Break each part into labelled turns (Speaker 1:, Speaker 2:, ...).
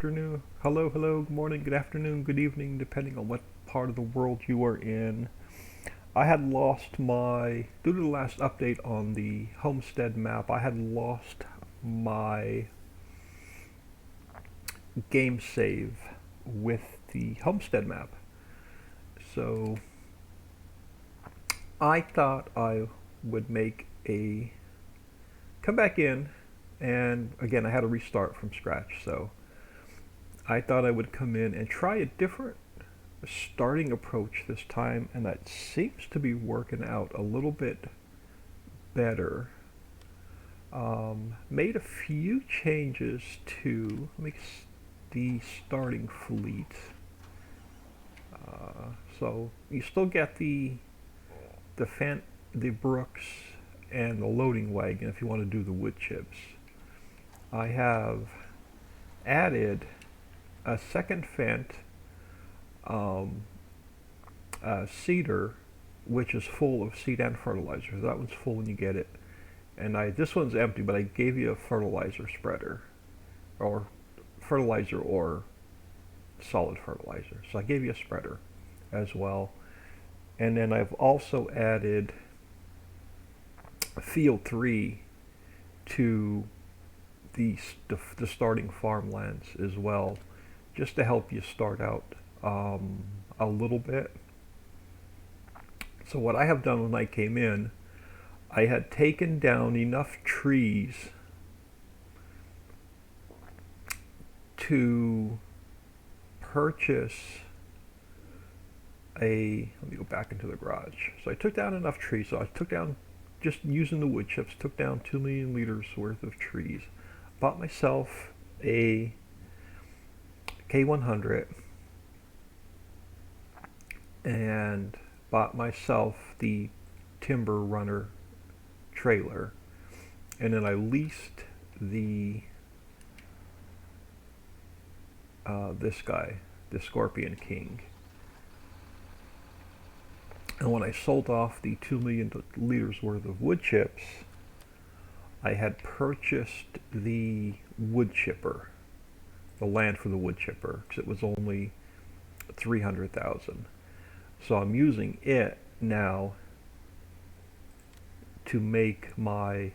Speaker 1: afternoon. Hello, hello, good morning, good afternoon, good evening, depending on what part of the world you are in. I had lost due to the last update on the homestead map, I had lost my game save with the homestead map. So I thought I would come back in, and again, I had to restart from scratch. So I thought I would come in and try a different starting approach this time, and that seems to be working out a little bit better. Made a few changes to the starting fleet. So you still get the fan, the Brooks, and the loading wagon if you want to do the wood chips. I have added a second Fendt um, seeder, which is full of seed and fertilizer. That one's full when you get it. And this one's empty, but I gave you a fertilizer spreader, or fertilizer or solid fertilizer. So I gave you a spreader as well. And then I've also added field 3 to the starting farmlands as well, just to help you start out a little bit. So what I have done when I came in, I had taken down enough trees to purchase let me go back into the garage. So I took down enough trees. So I took down, just using the wood chips, took down 2 million liters worth of trees. Bought myself a K100 and bought myself the Timber Runner trailer, and then I leased this guy, the Scorpion King. And when I sold off the 2 million liters worth of wood chips, I had purchased the wood chipper, the land for the wood chipper, because it was only 300,000. So I'm using it now to make my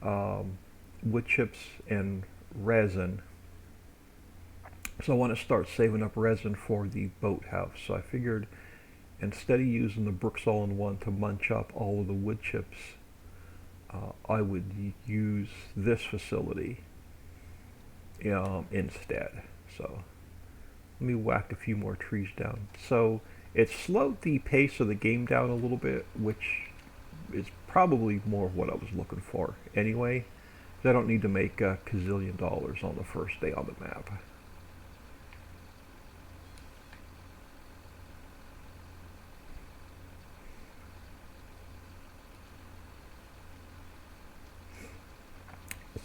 Speaker 1: wood chips and resin. So I want to start saving up resin for the boathouse. So I figured, instead of using the Brooks All-in-One to munch up all of the wood chips, I would use this facility instead. So let me whack a few more trees down. So it slowed the pace of the game down a little bit, which is probably more of what I was looking for anyway. I don't need to make a gazillion dollars on the first day on the map.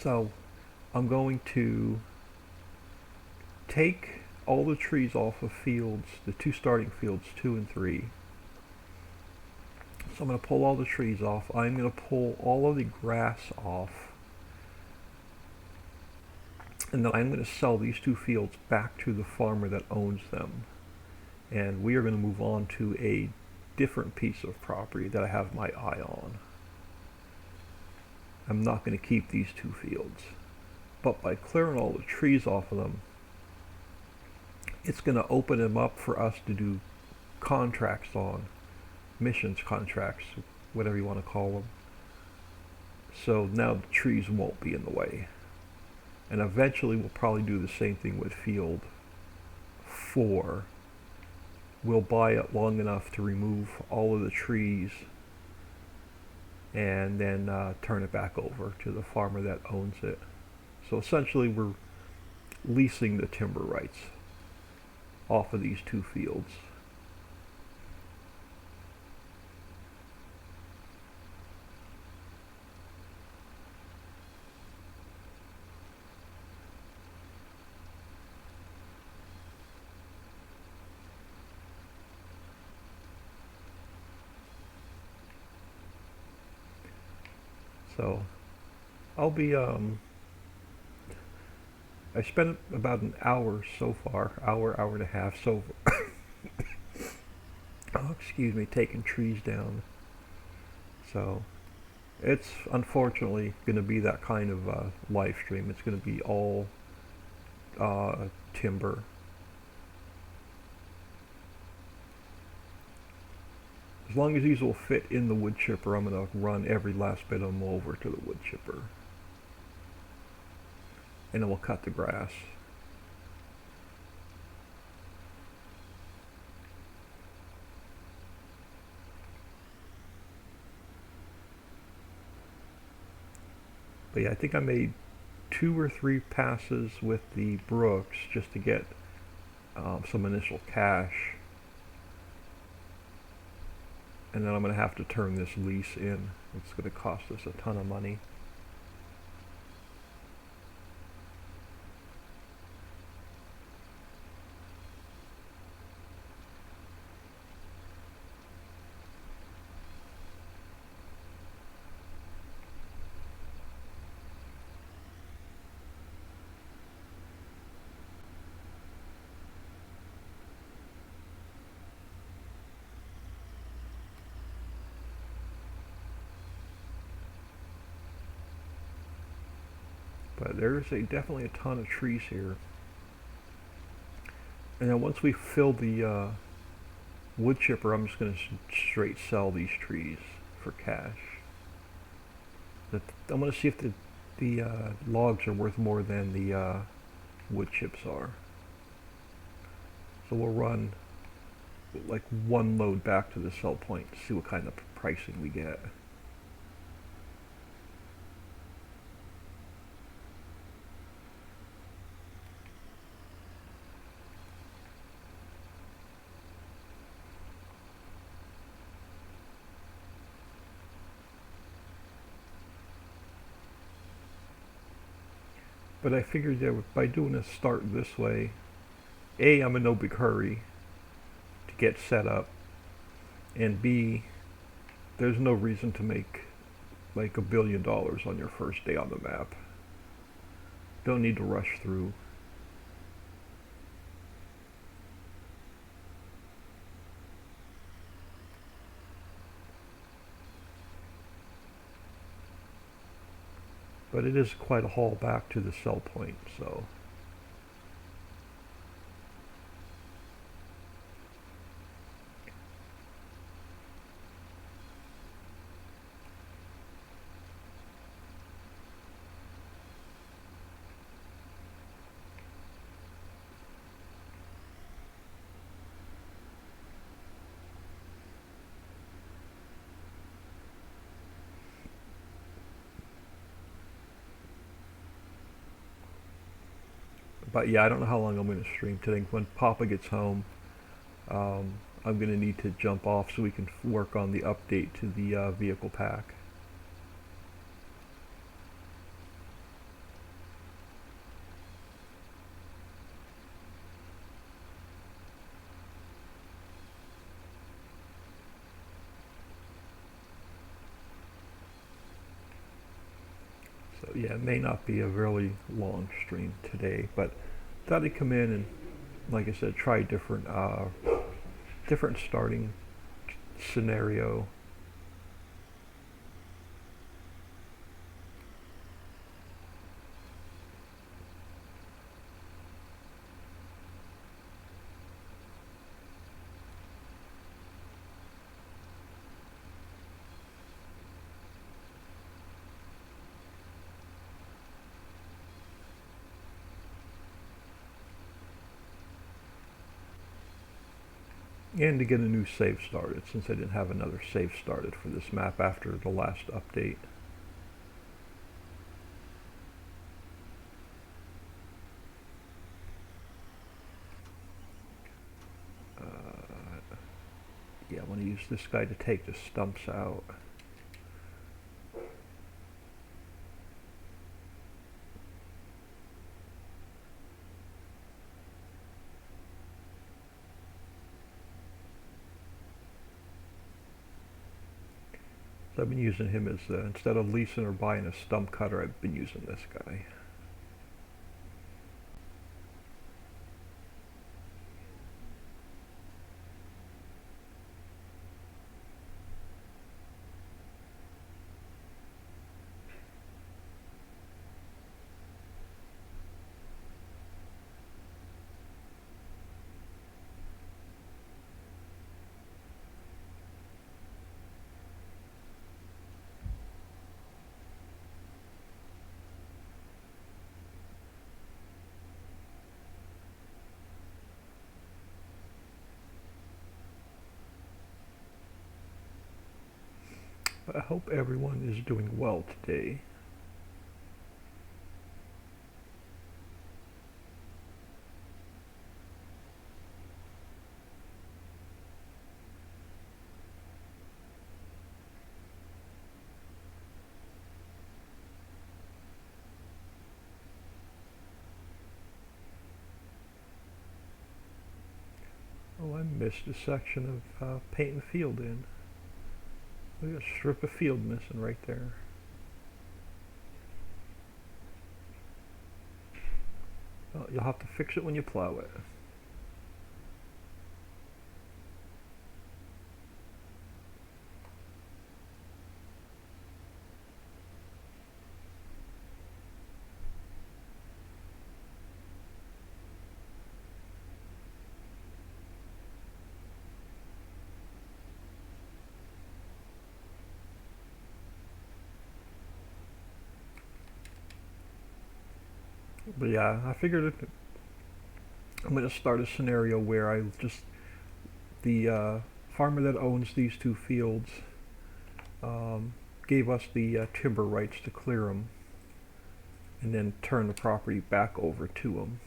Speaker 1: So I'm going to take all the trees off of fields, the two starting fields, 2 and 3. So I'm going to pull all the trees off. I'm going to pull all of the grass off. And then I'm going to sell these 2 fields back to the farmer that owns them. And we are going to move on to a different piece of property that I have my eye on. I'm not going to keep these 2 fields. But by clearing all the trees off of them, it's going to open them up for us to do contracts on, missions contracts, whatever you want to call them. So now the trees won't be in the way. And eventually we'll probably do the same thing with field 4. We'll buy it long enough to remove all of the trees and then turn it back over to the farmer that owns it. So essentially we're leasing the timber rights off of these 2 fields. So I'll be I spent about an hour so far, hour and a half so oh, excuse me, taking trees down. So it's unfortunately going to be that kind of live stream. It's going to be all timber. As long as these will fit in the wood chipper, I'm going to run every last bit of them over to the wood chipper. And then we'll cut the grass. But yeah, I think I made 2 or 3 passes with the Brooks just to get some initial cash. And then I'm going to have to turn this lease in. It's going to cost us a ton of money. But there's definitely a ton of trees here. And then once we fill the wood chipper, I'm just going to straight sell these trees for cash. I'm going to see if the logs are worth more than the wood chips are. So we'll run like one load back to the sell point to see what kind of pricing we get. But I figured that by doing a start this way, A, I'm in no big hurry to get set up, and B, there's no reason to make like $1 billion on your first day on the map. Don't need to rush through. But it is quite a haul back to the sell point, so. But yeah, I don't know how long I'm going to stream today. When Papa gets home, I'm going to need to jump off so we can work on the update to the vehicle pack. So yeah, it may not be a really long stream today, but thought I'd come in and, like I said, try different starting scenario. And to get a new save started, since I didn't have another save started for this map after the last update. Yeah, I want to use this guy to take the stumps out. So I've been using him as, instead of leasing or buying a stump cutter, I've been using this guy. I hope everyone is doing well today. Oh, I missed a section of painting the field in. We got a strip of field missing right there. Well, you'll have to fix it when you plow it. But yeah, I figured I'm going to start a scenario where the farmer that owns these two fields um, gave us the timber rights to clear them and then turn the property back over to them.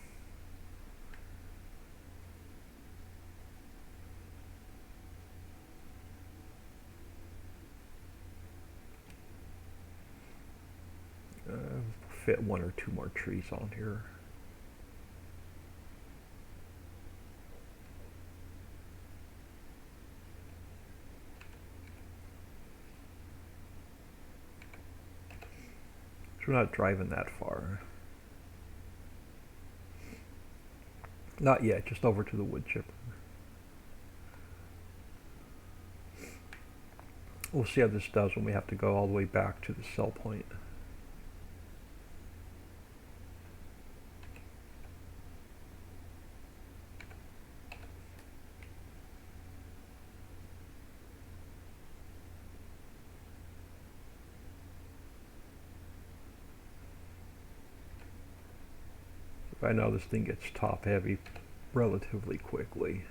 Speaker 1: Fit one or two more trees on here. So we're not driving that far. Not yet, just over to the wood chipper. We'll see how this does when we have to go all the way back to the cell point. I know this thing gets top heavy relatively quickly.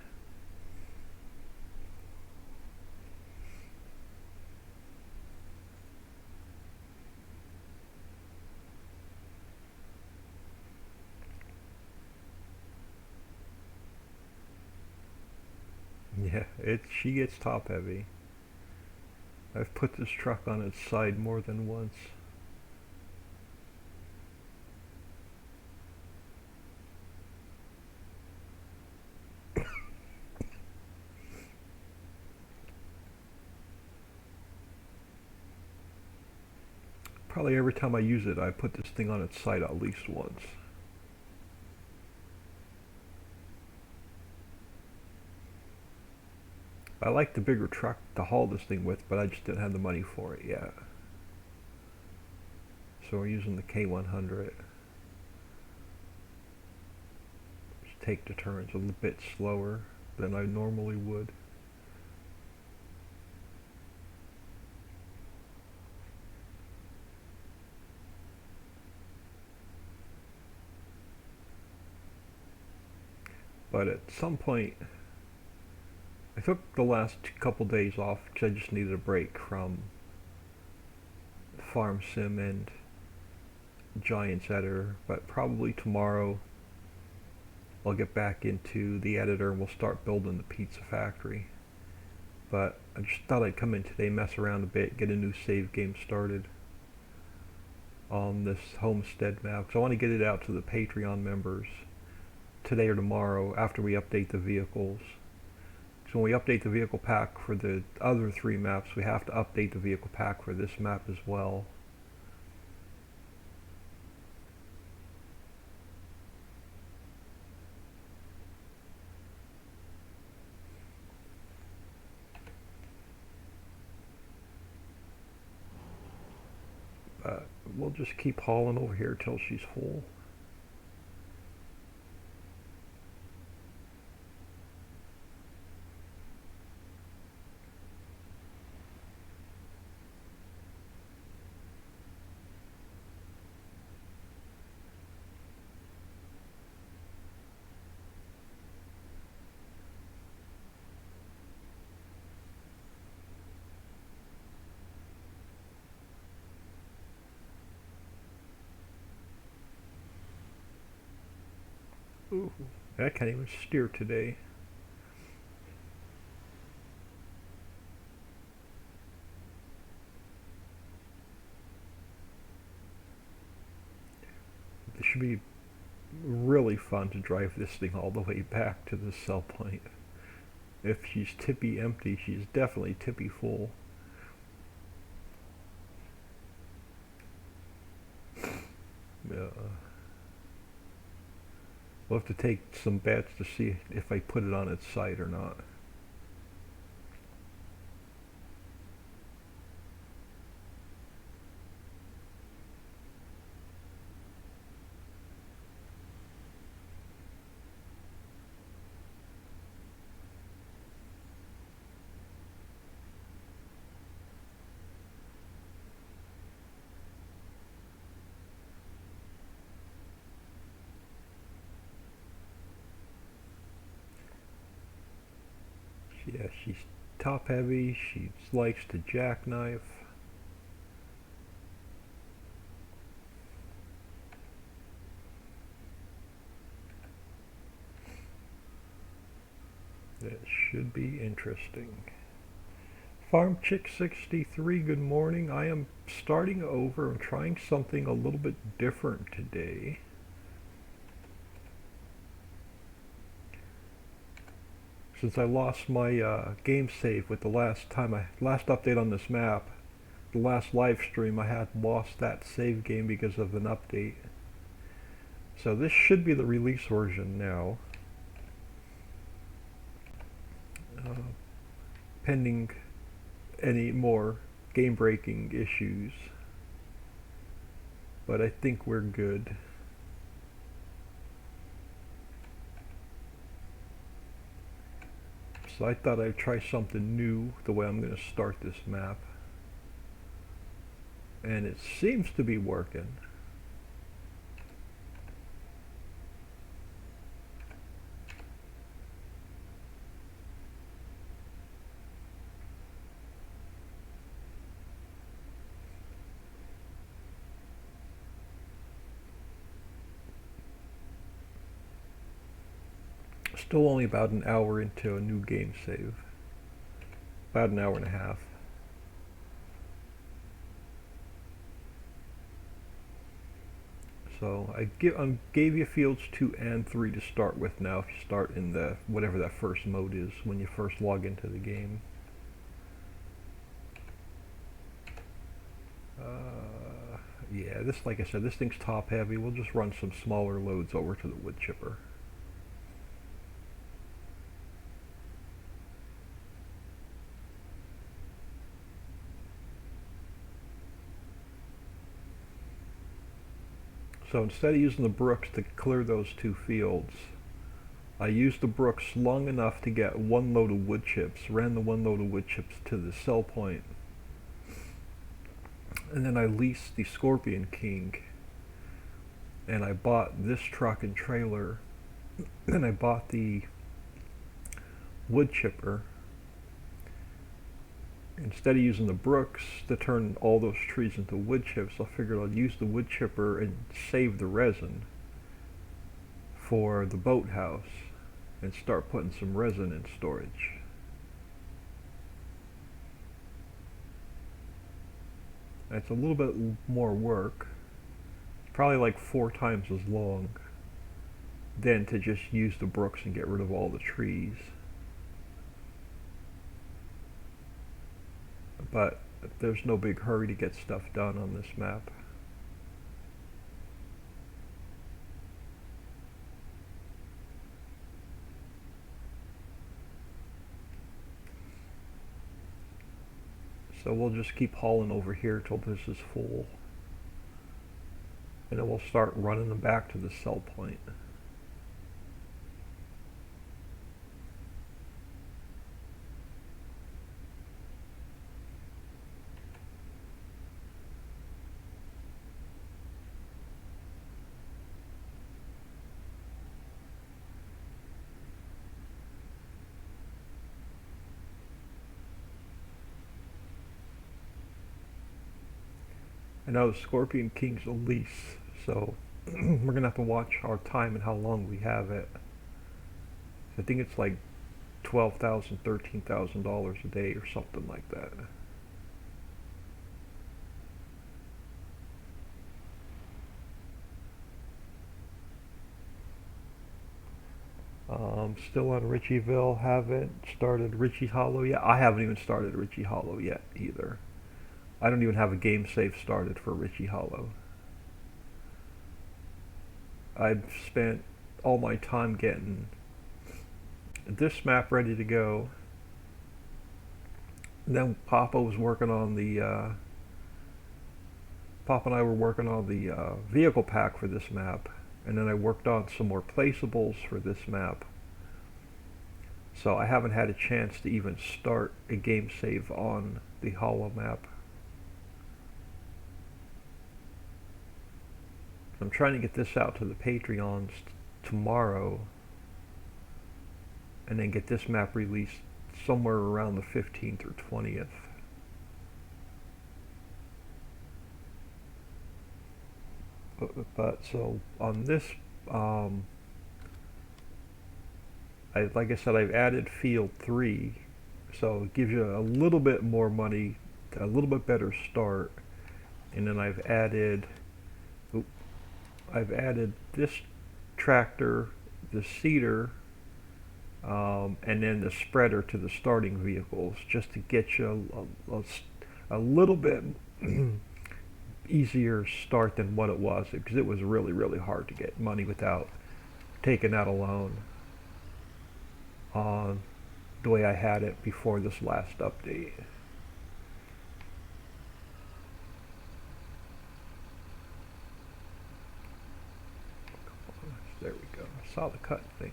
Speaker 1: Yeah, she gets top heavy. I've put this truck on its side more than once. Probably every time I use it, I put this thing on its side at least once. I like the bigger truck to haul this thing with, but I just didn't have the money for it yet. So we're using the K100. Just take the turns a little bit slower than I normally would. But at some point, I took the last couple days off because I just needed a break from Farm Sim and Giants Editor. But probably tomorrow I'll get back into the editor and we'll start building the pizza factory. But I just thought I'd come in today, mess around a bit, get a new save game started on this homestead map because I want to get it out to the Patreon members today or tomorrow after we update the vehicles. So when we update the vehicle pack for the other three maps, we have to update the vehicle pack for this map as well. But we'll just keep hauling over here till she's full. Ooh, I can't even steer today. This should be really fun to drive this thing all the way back to the sell point. If she's tippy empty, she's definitely tippy full. We'll have to take some bets to see if I put it on its side or not. Yeah, she's top heavy. She likes to jackknife. That should be interesting. Farm Chick 63, good morning. I am starting over. I'm trying something a little bit different today. Since I lost my game save with the last update on this map, the last live stream, I had lost that save game because of an update. So this should be the release version now. Pending any more game-breaking issues. But I think we're good. So I thought I'd try something new the way I'm going to start this map. And it seems to be working. Still only about an hour into a new game save. About an hour and a half. So I gave you fields 2 and 3 to start with now if you start in the whatever that first mode is when you first log into the game. Yeah, this, like I said, this thing's top heavy. We'll just run some smaller loads over to the wood chipper. So instead of using the brooks to clear those 2 fields, I used the brooks long enough to get 1 load of wood chips, ran the 1 load of wood chips to the sell point, and then I leased the Scorpion King, and I bought this truck and trailer, and I bought the wood chipper. Instead of using the brooks to turn all those trees into wood chips, I figured I'd use the wood chipper and save the resin for the boathouse and start putting some resin in storage. It's a little bit more work, probably like 4 times as long than to just use the brooks and get rid of all the trees. But there's no big hurry to get stuff done on this map. So we'll just keep hauling over here till this is full. And then we'll start running them back to the sell point. And now the Scorpion King's a lease, so We're gonna have to watch our time and how long we have it. I think it's like $12,000, $13,000 a day or something like that. Still on Ritchieville. Haven't started Ricci Hollow yet. I haven't even started Ricci Hollow yet either. I don't even have a game save started for Ricci Hollow. I've spent all my time getting this map ready to go. And then Papa was working on the Papa and I were working on the vehicle pack for this map, and then I worked on some more placeables for this map. So I haven't had a chance to even start a game save on the Hollow map. I'm trying to get this out to the Patreons tomorrow, and then get this map released somewhere around the 15th or 20th. But so on this, like I said, I've added field 3, so it gives you a little bit more money, a little bit better start. And then I've added this tractor, the seeder, and then the spreader to the starting vehicles, just to get you a little bit easier start than what it was, because it was really, really hard to get money without taking out a loan on the way I had it before this last update. There we go. I saw the cut thing.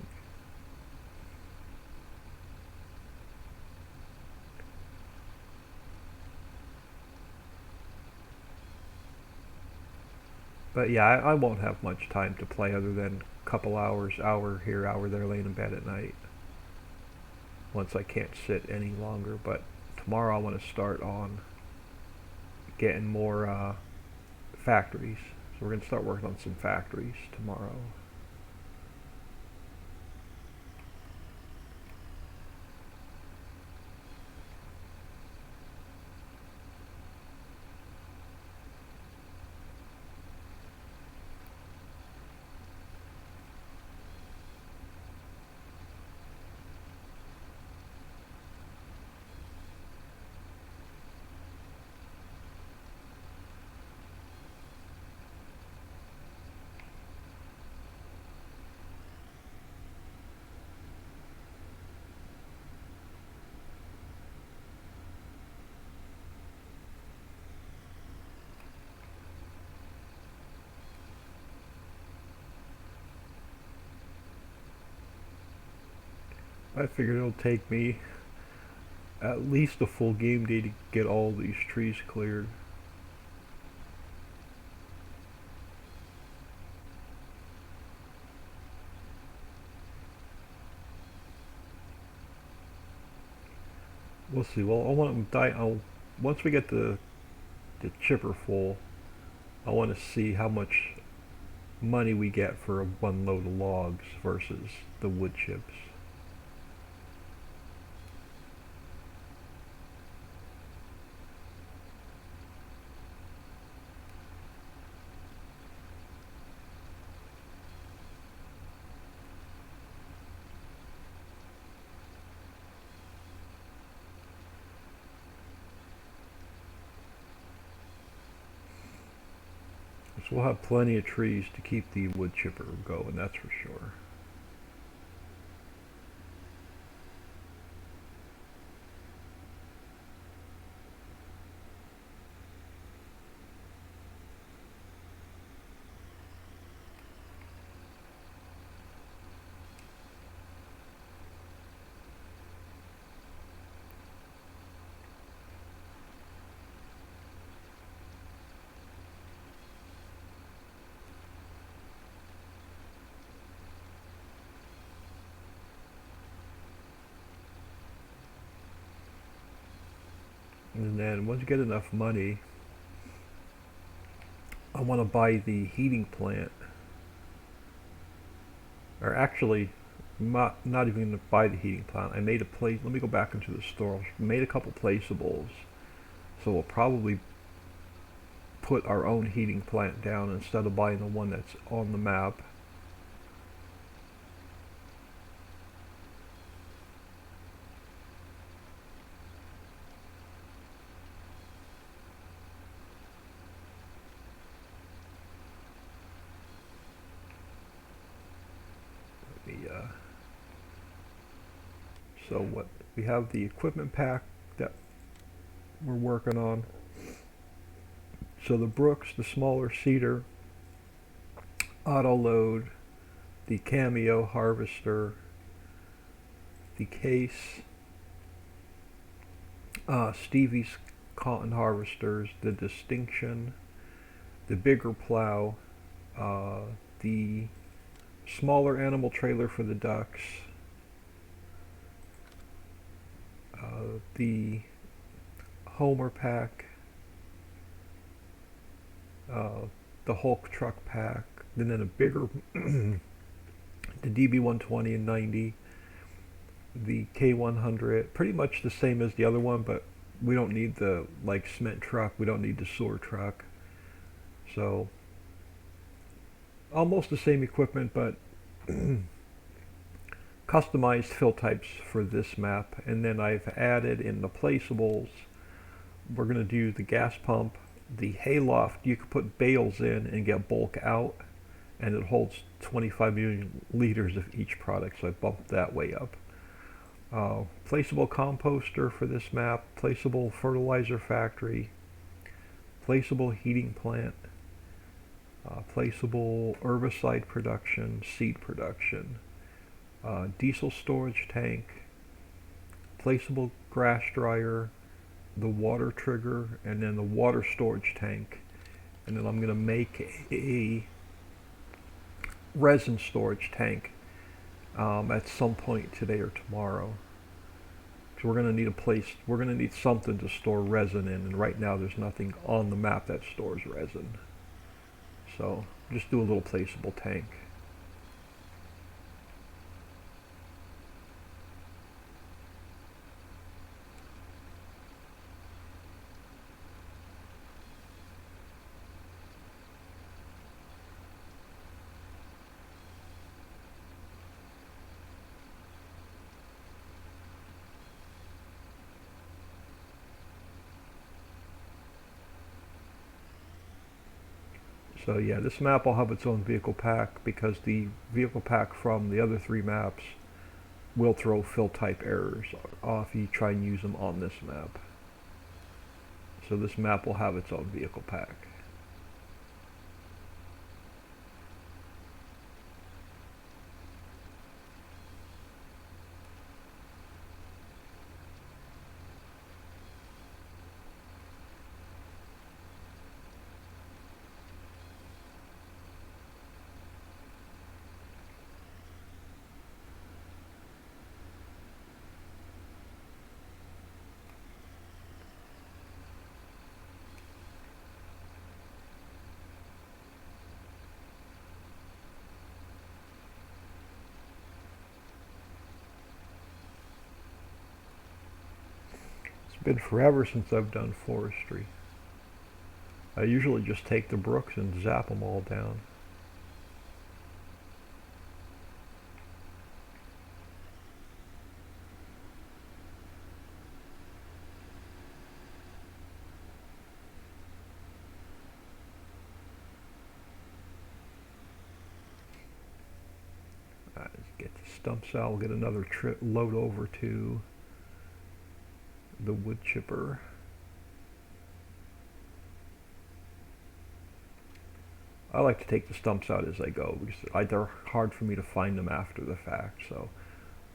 Speaker 1: But yeah, I won't have much time to play other than a couple hours, hour here, hour there, laying in bed at night. Once I can't sit any longer. But tomorrow I want to start on getting more factories. So we're going to start working on some factories tomorrow. I figured it'll take me at least a full game day to get all these trees cleared. We'll see. Well, I want to die. Once we get the chipper full, I want to see how much money we get for one load of logs versus the wood chips. So we'll have plenty of trees to keep the wood chipper going, that's for sure. And then once you get enough money, I want to buy the heating plant or actually, not even going to buy the heating plant. I made a place. Let me go back into the store. I made a couple placeables, so we'll probably put our own heating plant down instead of buying the one that's on the map. So what we have, the equipment pack that we're working on. So the Brooks, the smaller cedar, auto load, the Cameo harvester, the case, Stevie's cotton harvesters, the Distinction, the bigger plow, the smaller animal trailer for the ducks, the Homer pack, the Hulk truck pack, and then a bigger, the DB120 and 90, the K100, pretty much the same as the other one, but we don't need the like cement truck, we don't need the sewer truck. So almost the same equipment, but customized fill types for this map. And then I've added in the placeables, we're going to do the gas pump, the hayloft. You can put bales in and get bulk out, and it holds 25 million liters of each product, so I bumped that way up. Placeable composter for this map, placeable fertilizer factory, placeable heating plant, placeable herbicide production, seed production, diesel storage tank, placeable grass dryer, the water trigger, and then the water storage tank. And then I'm going to make a resin storage tank at some point today or tomorrow. So we're going to need a place, we're going to need something to store resin in, and right now there's nothing on the map that stores resin. So just do a little placeable tank. So yeah, this map will have its own vehicle pack because the vehicle pack from the other three maps will throw fill type errors off if you try and use them on this map. So this map will have its own vehicle pack. It's been forever since I've done forestry. I usually just take the brooks and zap them all down. Let's get the stumps out. We'll get another load over to the wood chipper. I like to take the stumps out as I go because they're hard for me to find them after the fact. So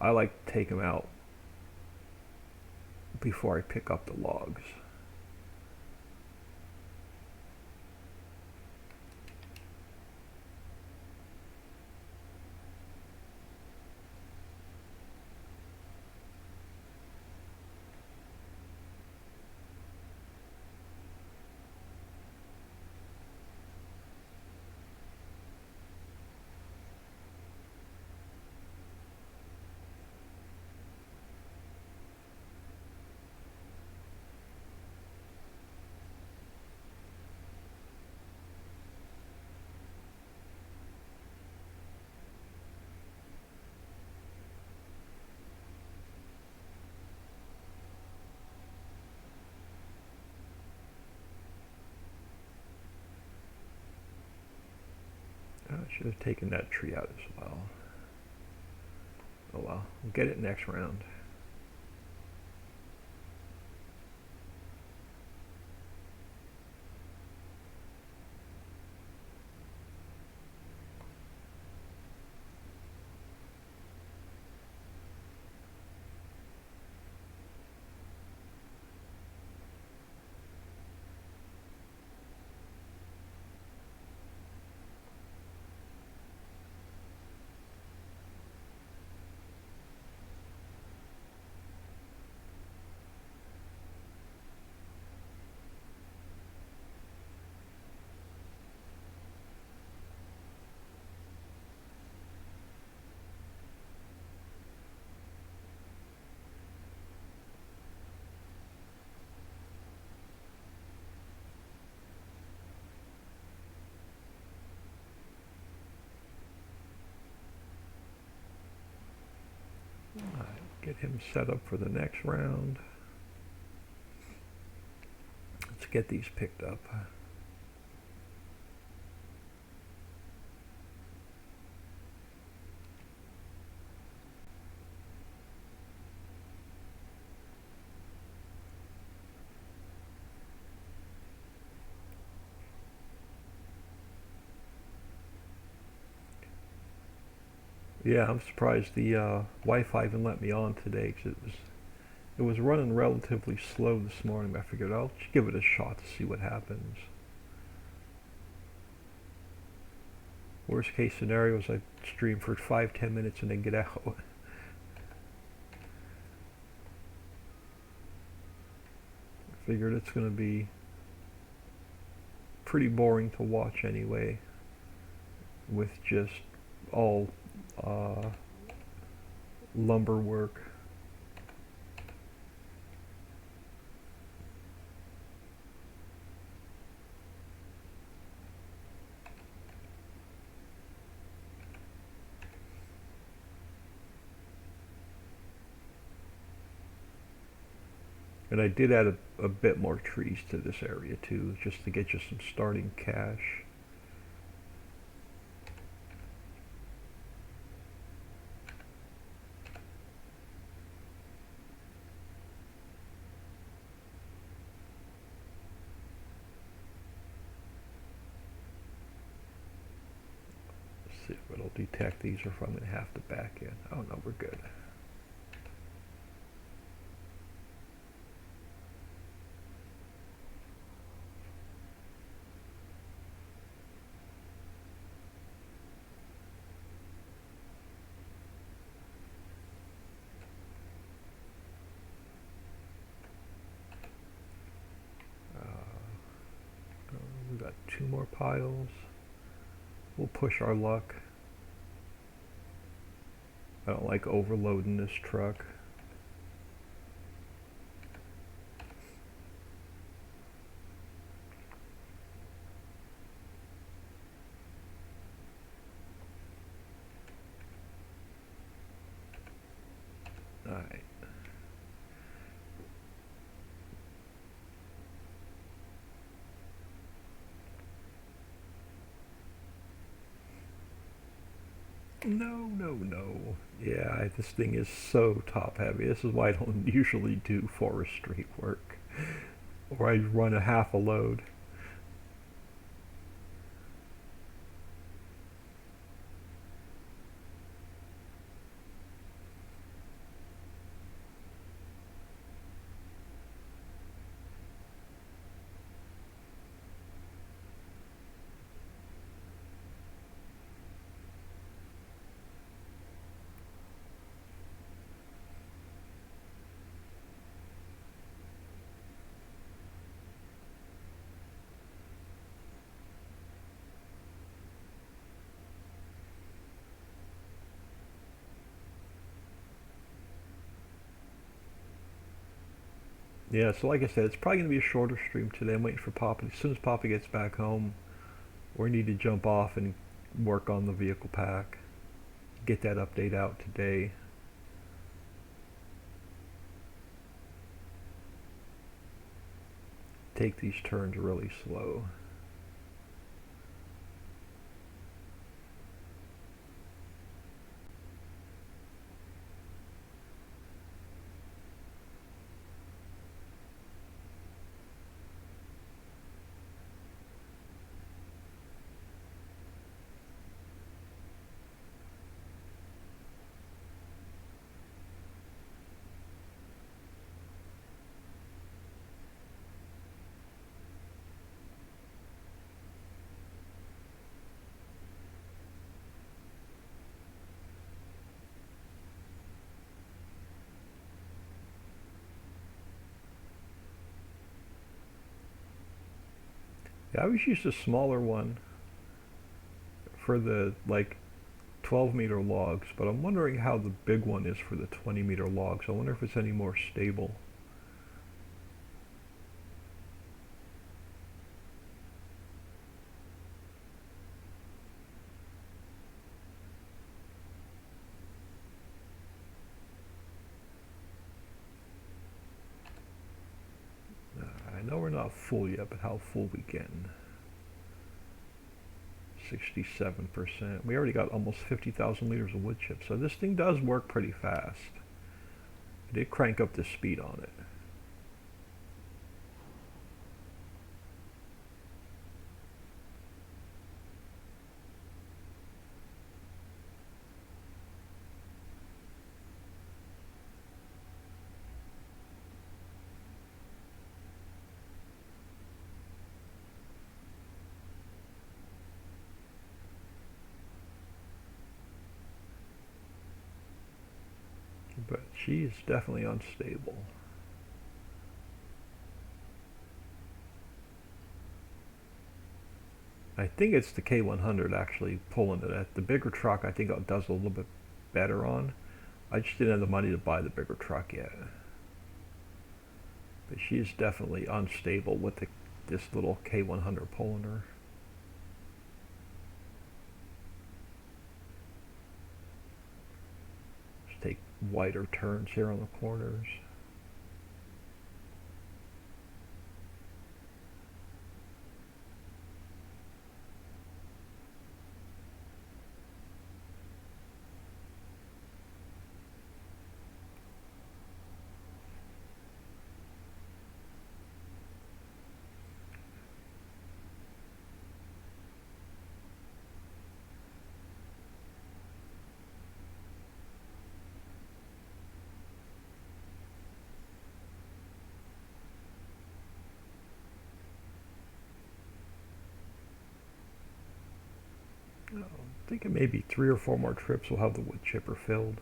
Speaker 1: I like to take them out before I pick up the logs. Should have taken that tree out as well. Oh well, we'll get it next round. Get him set up for the next round. Let's get these picked up. Yeah, I'm surprised the Wi-Fi even let me on today because it was running relatively slow this morning. I figured I'll just give it a shot to see what happens. Worst case scenario is I stream for 5-10 minutes and then get out. I figured it's going to be pretty boring to watch anyway, with just all lumber work. And I did add a bit more trees to this area too, just to get you some starting cash. Let's see if it'll detect these or if I'm going to have to back in. Oh no, we're good. We got 2 more piles. We'll push our luck. I don't like overloading this truck. Alright. No, no, no. Yeah, this thing is so top heavy. This is why I don't usually do forestry work. Or I run a half a load. Yeah, so like I said, it's probably going to be a shorter stream today. I'm waiting for Papa. As soon as Papa gets back home, we need to jump off and work on the vehicle pack. Get that update out today. Take these turns really slow. Yeah, I always used a smaller one for the like 12-meter logs, but I'm wondering how the big one is for the 20-meter logs. I wonder if it's any more stable. I know we're not full yet, but how full we getting? 67%. We already got almost 50,000 liters of wood chips, so this thing does work pretty fast. I did crank up the speed on it. But she is definitely unstable. I think it's the K100 actually pulling it. The bigger truck I think it does a little bit better on. I just didn't have the money to buy the bigger truck yet. But she is definitely unstable with this little K100 pulling her. Just take wider turns here on the corners. I'm thinking maybe 3 or 4 more trips we'll have the wood chipper filled.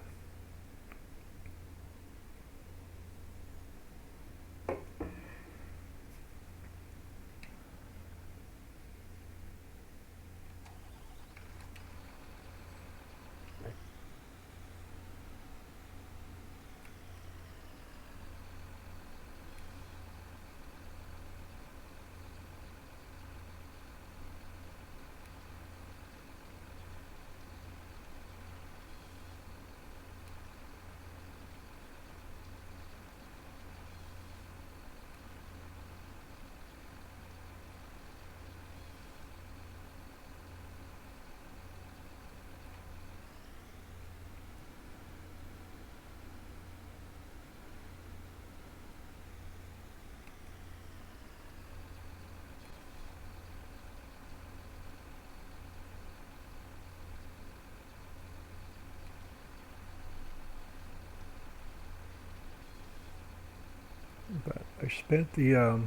Speaker 1: But I spent the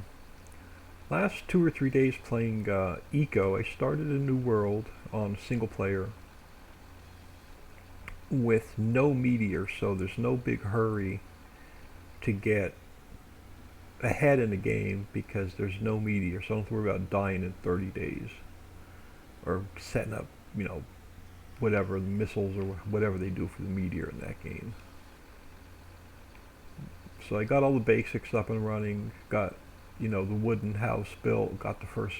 Speaker 1: last 2 or 3 days playing Eco. I started a new world on single player with no meteor, so there's no big hurry to get ahead in the game because there's no meteor, so I don't have to worry about dying in 30 days or setting up, whatever missiles or whatever they do for the meteor in that game. So I got all the basics up and running, got, the wooden house built, got the first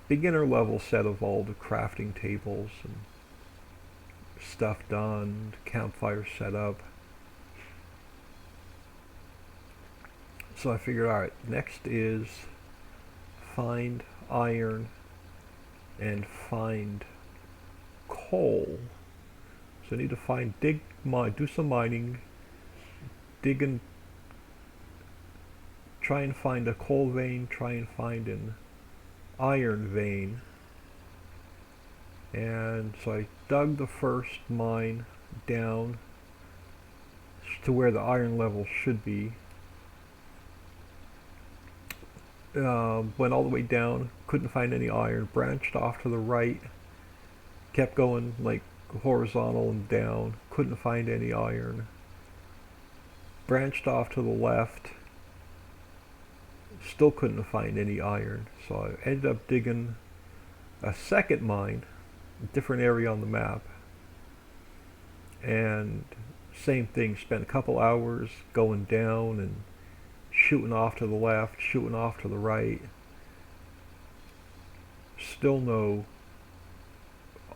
Speaker 1: beginner level set of all the crafting tables and stuff done, campfire set up. So I figured, alright, next is find iron and find coal. So I need to do some mining, dig and try and find a coal vein, try and find an iron vein. And so I dug the first mine down to where the iron level should be. Went all the way down, couldn't find any iron, branched off to the right, kept going like horizontal and down, couldn't find any iron. Branched off to the left, Still couldn't find any iron, so I ended up digging a second mine, a different area on the map, and same thing. Spent a couple hours going down and shooting off to the left, shooting off to the right. Still no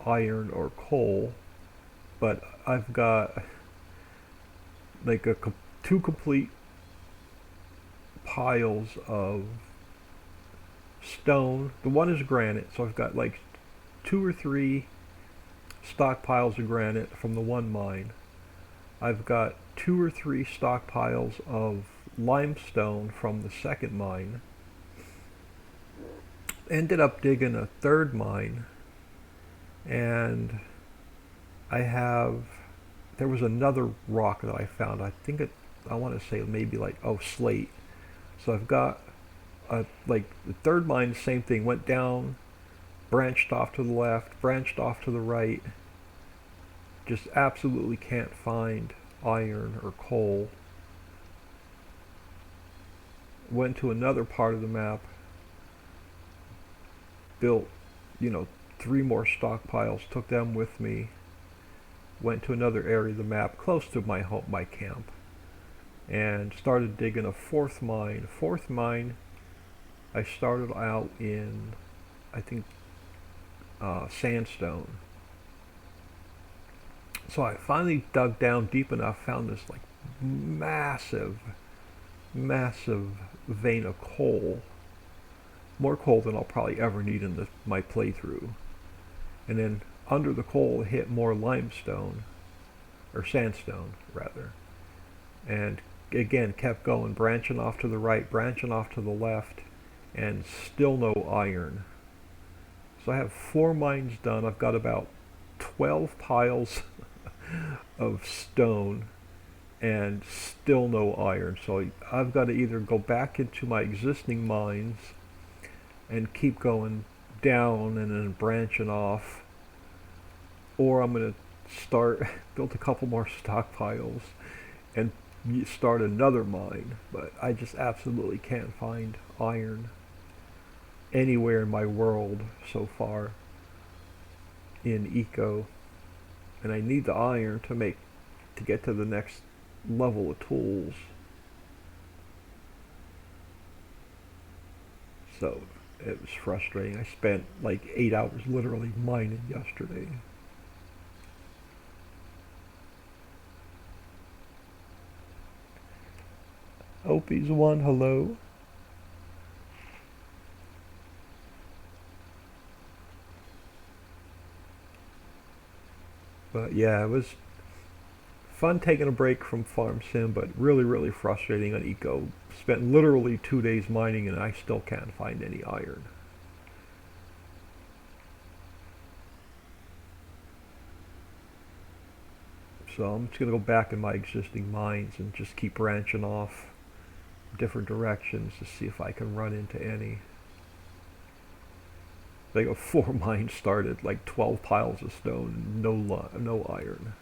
Speaker 1: iron or coal, but I've got like two complete piles of stone. The one is granite, so I've got like two or three stockpiles of granite from the one mine. I've got two or three stockpiles of limestone from the second mine. Ended up digging a third mine, and there was another rock that I found. I want to say maybe like, slate. So I've got like the third mine, same thing, went down, branched off to the left, branched off to the right. Just absolutely can't find iron or coal. Went to another part of the map, built, 3 more stockpiles, took them with me, went to another area of the map close to my camp, and started digging a fourth mine. Fourth mine, I started out in, I think, sandstone. So I finally dug down deep enough, found this like massive, massive vein of coal. More coal than I'll probably ever need in my playthrough. And then under the coal hit more limestone, or sandstone rather. And again, kept going, branching off to the right, branching off to the left, and still no iron. So I have 4 mines done. I've got about 12 piles of stone and still no iron. So I've got to either go back into my existing mines and keep going down and then branching off, or I'm going to build a couple more stockpiles and start another mine. But I just absolutely can't find iron anywhere in my world so far in Eco, and I need the iron to get to the next level of tools. So it was frustrating. I spent like 8 hours literally mining yesterday. Opie's one, hello. But yeah, it was fun taking a break from Farm Sim, but really, really frustrating on Eco. Spent literally 2 days mining and I still can't find any iron. So I'm just going to go back in my existing mines and just keep branching off different directions to see if I can run into any. They got 4 mines started, like 12 piles of stone, no iron.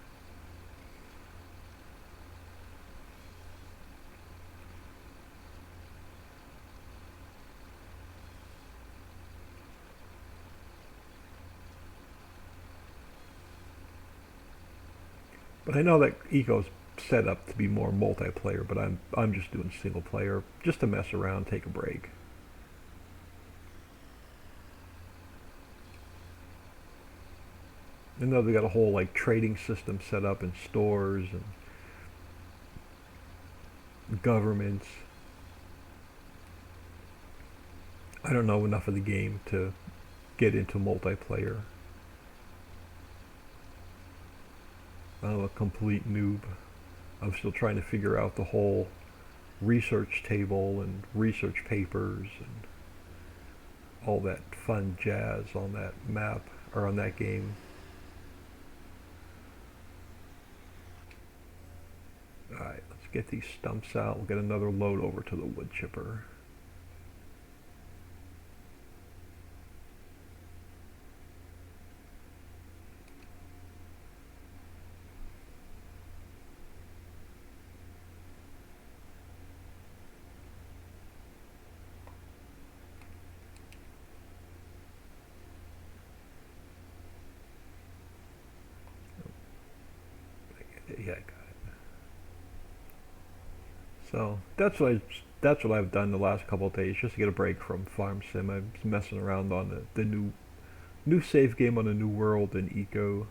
Speaker 1: But I know that Eco's set up to be more multiplayer, but I'm just doing single player just to mess around, take a break. I know they got a whole like trading system set up in stores and governments. I don't know enough of the game to get into multiplayer. I'm a complete noob. I'm still trying to figure out the whole research table and research papers and all that fun jazz on that map or on that game. Alright, let's get these stumps out. We'll get another load over to the wood chipper. Yeah, I got it. So that's what I've done the last couple of days, just to get a break from Farm Sim. I'm messing around on the new save game on a new world in Eco.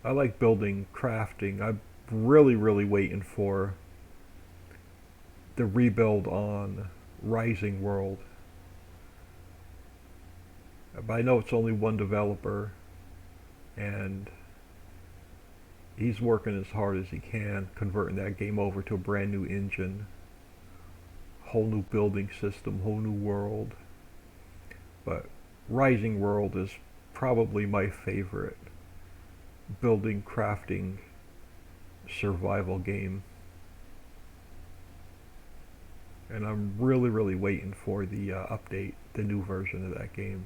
Speaker 1: I like building, crafting. I'm really waiting for the rebuild on Rising World. But I know it's only one developer, and he's working as hard as he can, converting that game over to a brand new engine, whole new building system, whole new world. But Rising World is probably my favorite building, crafting, survival game. And I'm really waiting for the update, the new version of that game.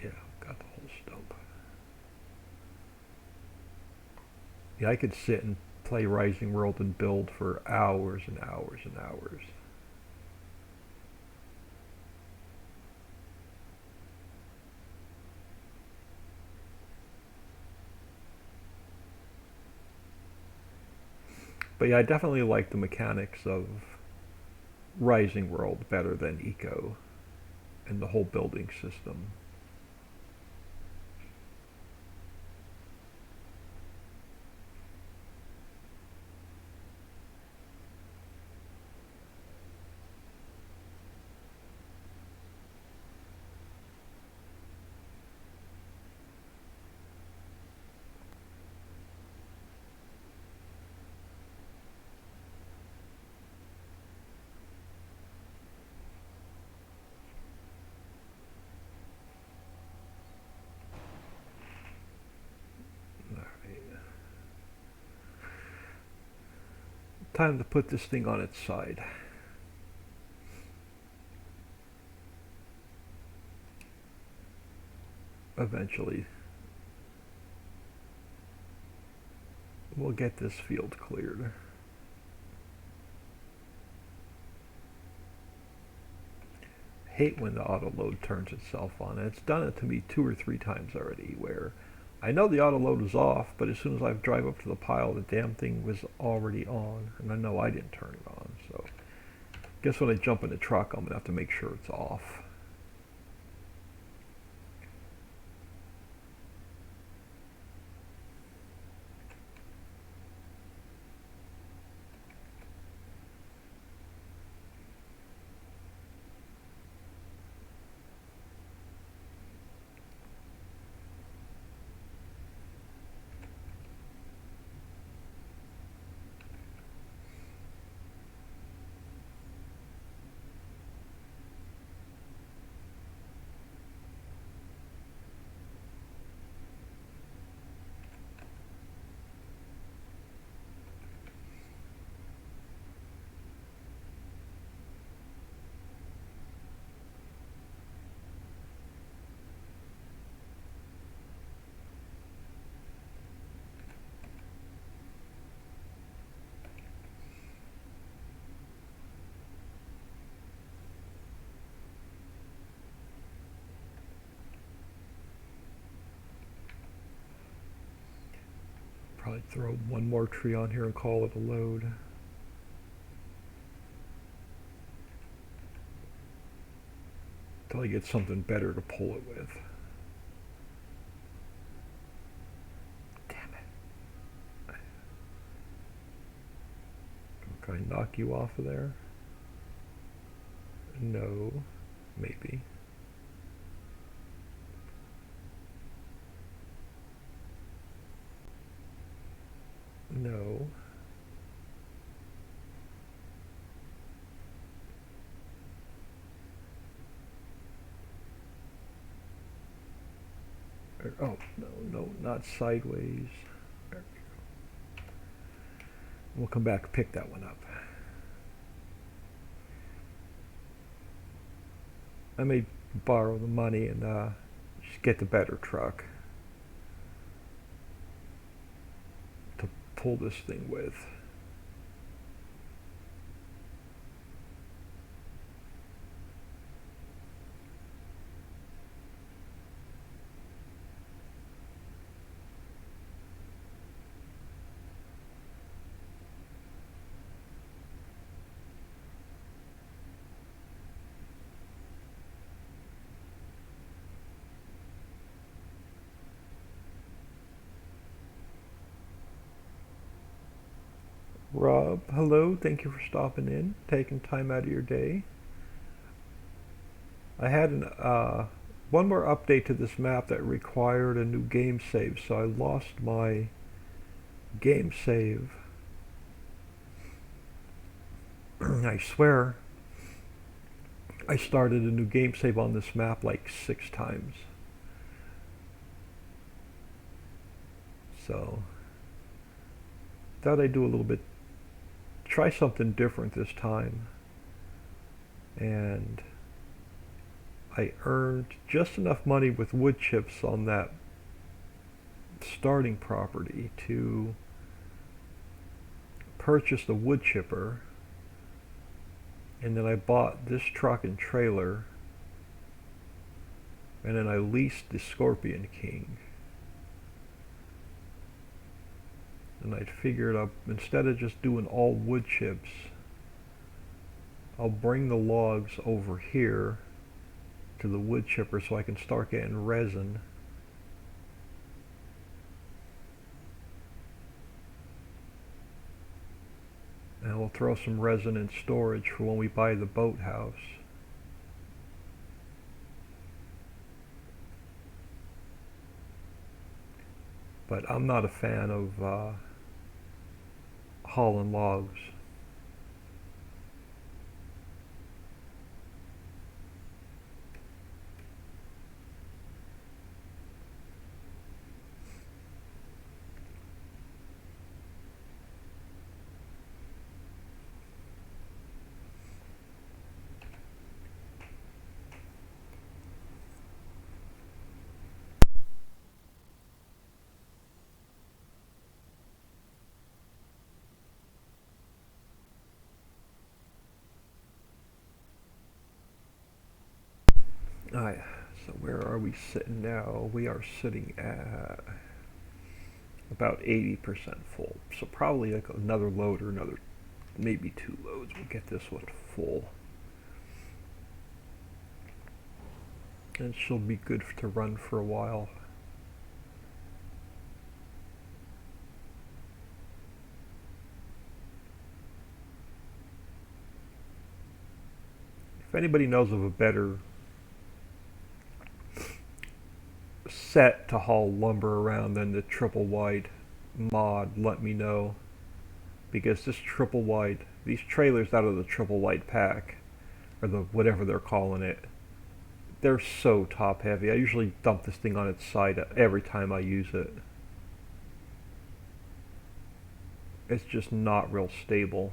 Speaker 1: Yeah, got the whole stump. Yeah, I could sit and play Rising World and build for hours and hours and hours. But yeah, I definitely like the mechanics of Rising World better than Eco and the whole building system. Alright. Time to put this thing on its side. Eventually, we'll get this field cleared. Hate when the auto load turns itself on. And it's done it to me 2 or 3 times already where I know the auto load is off, but as soon as I drive up to the pile, the damn thing was already on, and I know I didn't turn it on. So, guess when I jump in the truck, I'm gonna have to make sure it's off. Probably throw one more tree on here and call it a load. Until I get something better to pull it with. Damn it. Can I knock you off of there? No. Maybe. No. Oh, no, not sideways. There we go. We'll come back and pick that one up. I may borrow the money and just get the better truck to pull this thing with. Rob, hello. Thank you for stopping in, taking time out of your day. I had one more update to this map that required a new game save, so I lost my game save. I swear I started a new game save on this map like 6 times. So thought I'd do a little bit, try something different this time. And I earned just enough money with wood chips on that starting property to purchase the wood chipper, and then I bought this truck and trailer, and then I leased the Scorpion King. And I figured up, instead of just doing all wood chips, I'll bring the logs over here to the wood chipper so I can start getting resin. And we'll throw some resin in storage for when we buy the boathouse. But I'm not a fan of hauling logs. Alright, so where are we sitting now? We are sitting at about 80% full. So probably like another load or another, maybe 2 loads. We'll get this one full. And she'll be good to run for a while. If anybody knows of a better set to haul lumber around than the triple wide mod, let me know, because this triple wide, these trailers out of the triple wide pack, or the whatever they're calling it, they're so top heavy. I usually dump this thing on its side every time I use it. It's just not real stable.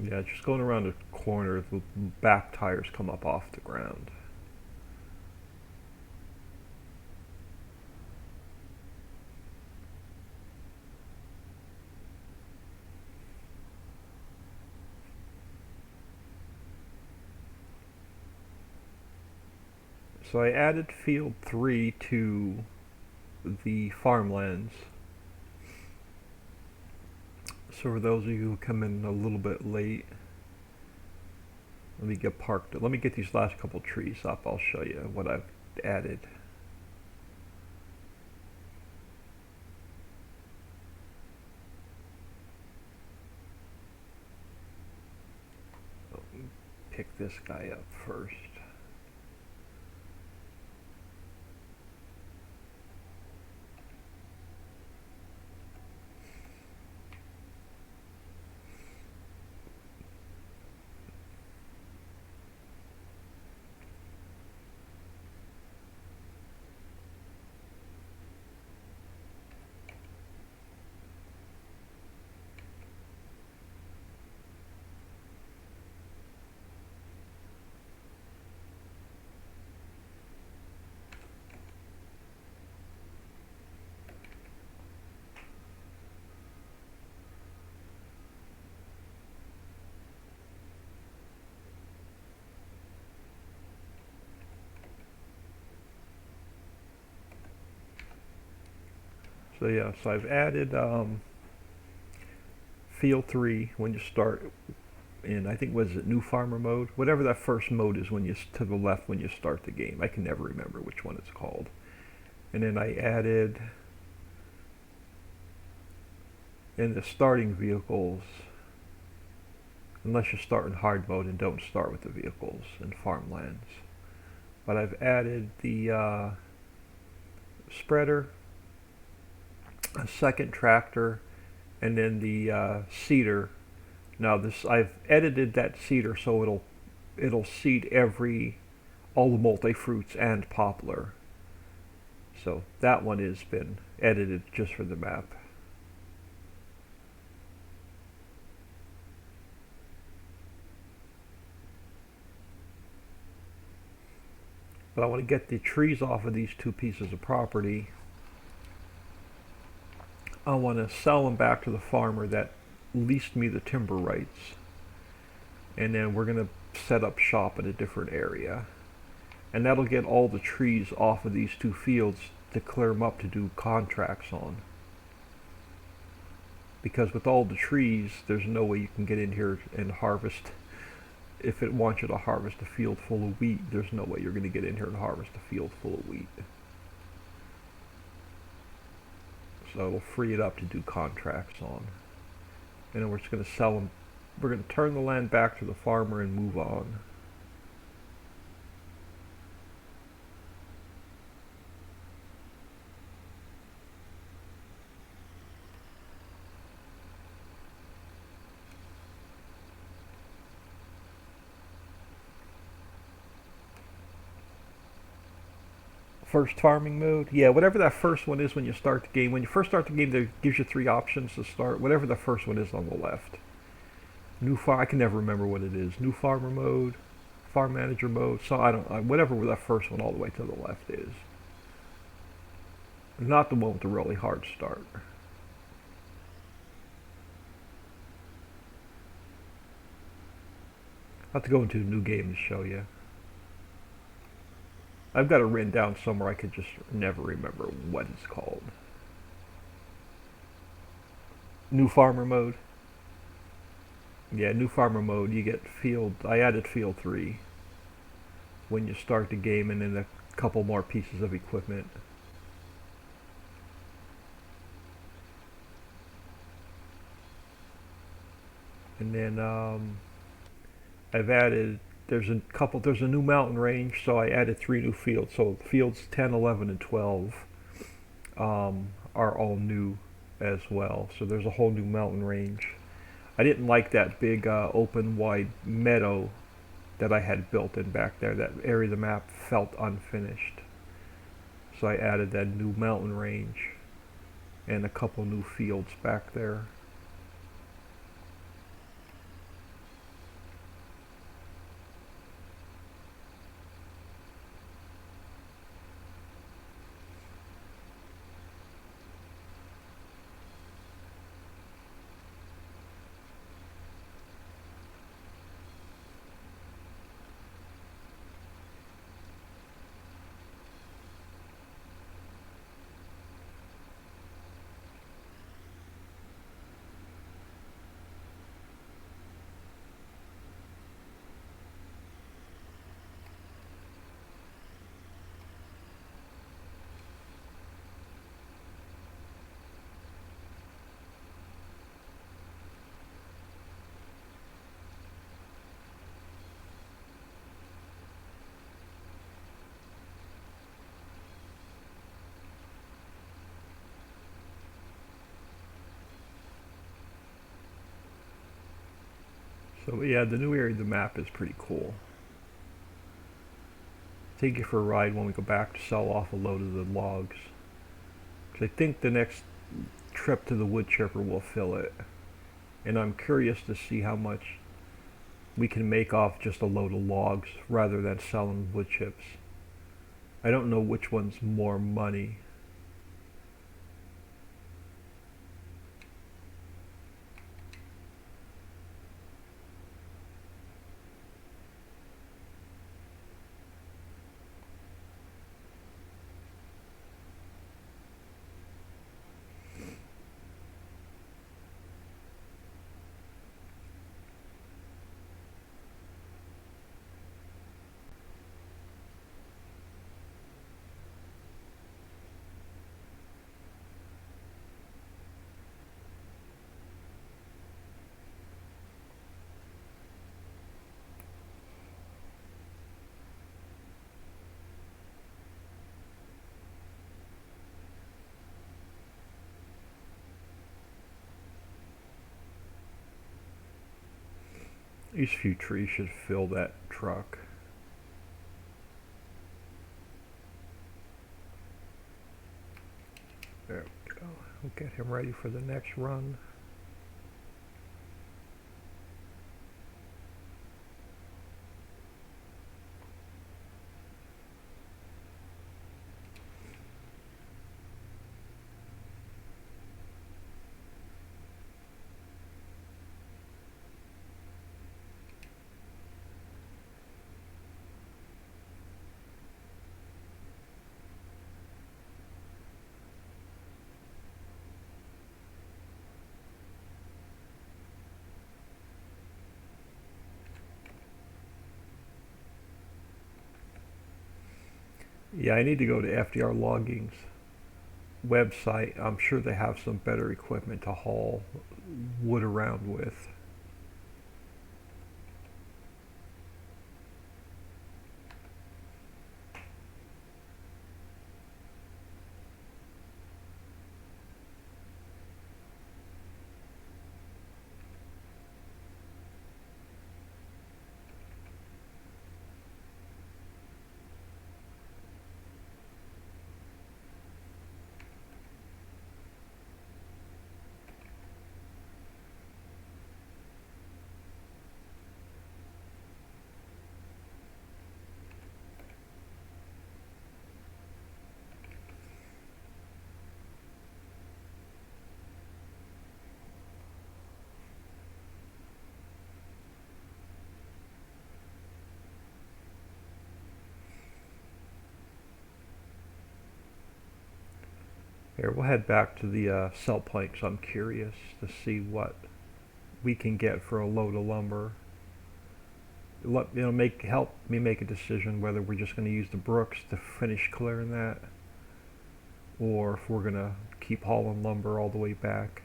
Speaker 1: Yeah, just going around the corner, the back tires come up off the ground. So I added field 3 to the farmlands. So for those of you who come in a little bit late, let me get parked. Let me get these last couple trees up. I'll show you what I've added. Pick this guy up first. So yeah, so I've added field 3 when you start in, I think, was it new farmer mode? Whatever that first mode is when you to the left when you start the game. I can never remember which one it's called. And then I added in the starting vehicles, unless you start in hard mode and don't start with the vehicles in farmlands. But I've added the spreader, a second tractor, and then the seeder. Now this, I've edited that seeder so it'll seed all the multi-fruits and poplar. So that one has been edited just for the map. But I want to get the trees off of these two pieces of property. I want to sell them back to the farmer that leased me the timber rights. And then we're going to set up shop in a different area. And that'll get all the trees off of these two fields to clear them up to do contracts on. Because with all the trees, there's no way you can get in here and harvest. If it wants you to harvest a field full of wheat, there's no way you're going to get in here and harvest a field full of wheat. So it'll free it up to do contracts on. And then we're just going to sell them. We're going to turn the land back to the farmer and move on. First farming mode? Yeah, whatever that first one is when you start the game. When you first start the game, it gives you 3 options to start. Whatever the first one is on the left. I can never remember what it is. New farmer mode, farm manager mode. So whatever that first one all the way to the left is. Not the one with the really hard start. I'll have to go into a new game to show you. I've got it written down somewhere. I could just never remember what it's called. New farmer mode. Yeah, new farmer mode. You get field. I added field 3 when you start the game, and then a couple more pieces of equipment. And then I've added. There's a new mountain range, so I added 3 new fields. So fields 10, 11, and 12 are all new as well. So there's a whole new mountain range. I didn't like that big open wide meadow that I had built in back there. That area of the map felt unfinished. So I added that new mountain range and a couple new fields back there. So yeah, the new area of the map is pretty cool. Take you for a ride when we go back to sell off a load of the logs. 'Cause I think the next trip to the wood chipper will fill it. And I'm curious to see how much we can make off just a load of logs rather than selling wood chips. I don't know which one's more money. These few trees should fill that truck. There we go. We'll get him ready for the next run. Yeah, I need to go to FDR Logging's website. I'm sure they have some better equipment to haul wood around with. Here, we'll head back to the cell planks. I'm curious to see what we can get for a load of lumber. Help me make a decision whether we're just going to use the brooks to finish clearing that, or if we're going to keep hauling lumber all the way back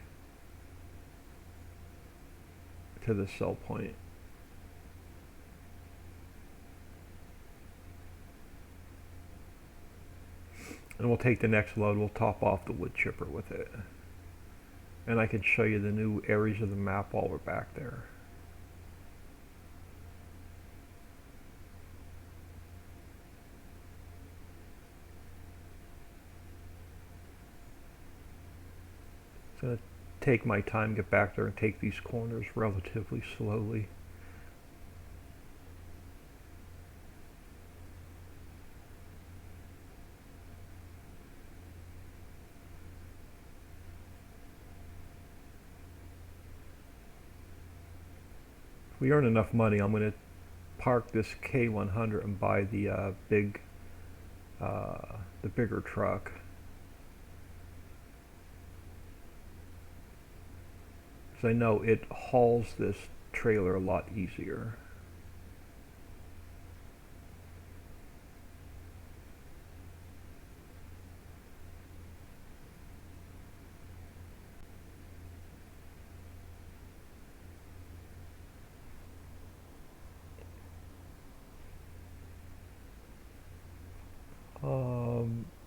Speaker 1: to the cell point. And we'll take the next load, we'll top off the wood chipper with it. And I can show you the new areas of the map while we're back there. It's going to take my time to get back there and take these corners relatively slowly. If we earn enough money, I'm going to park this K100 and buy the bigger truck. Because I know it hauls this trailer a lot easier.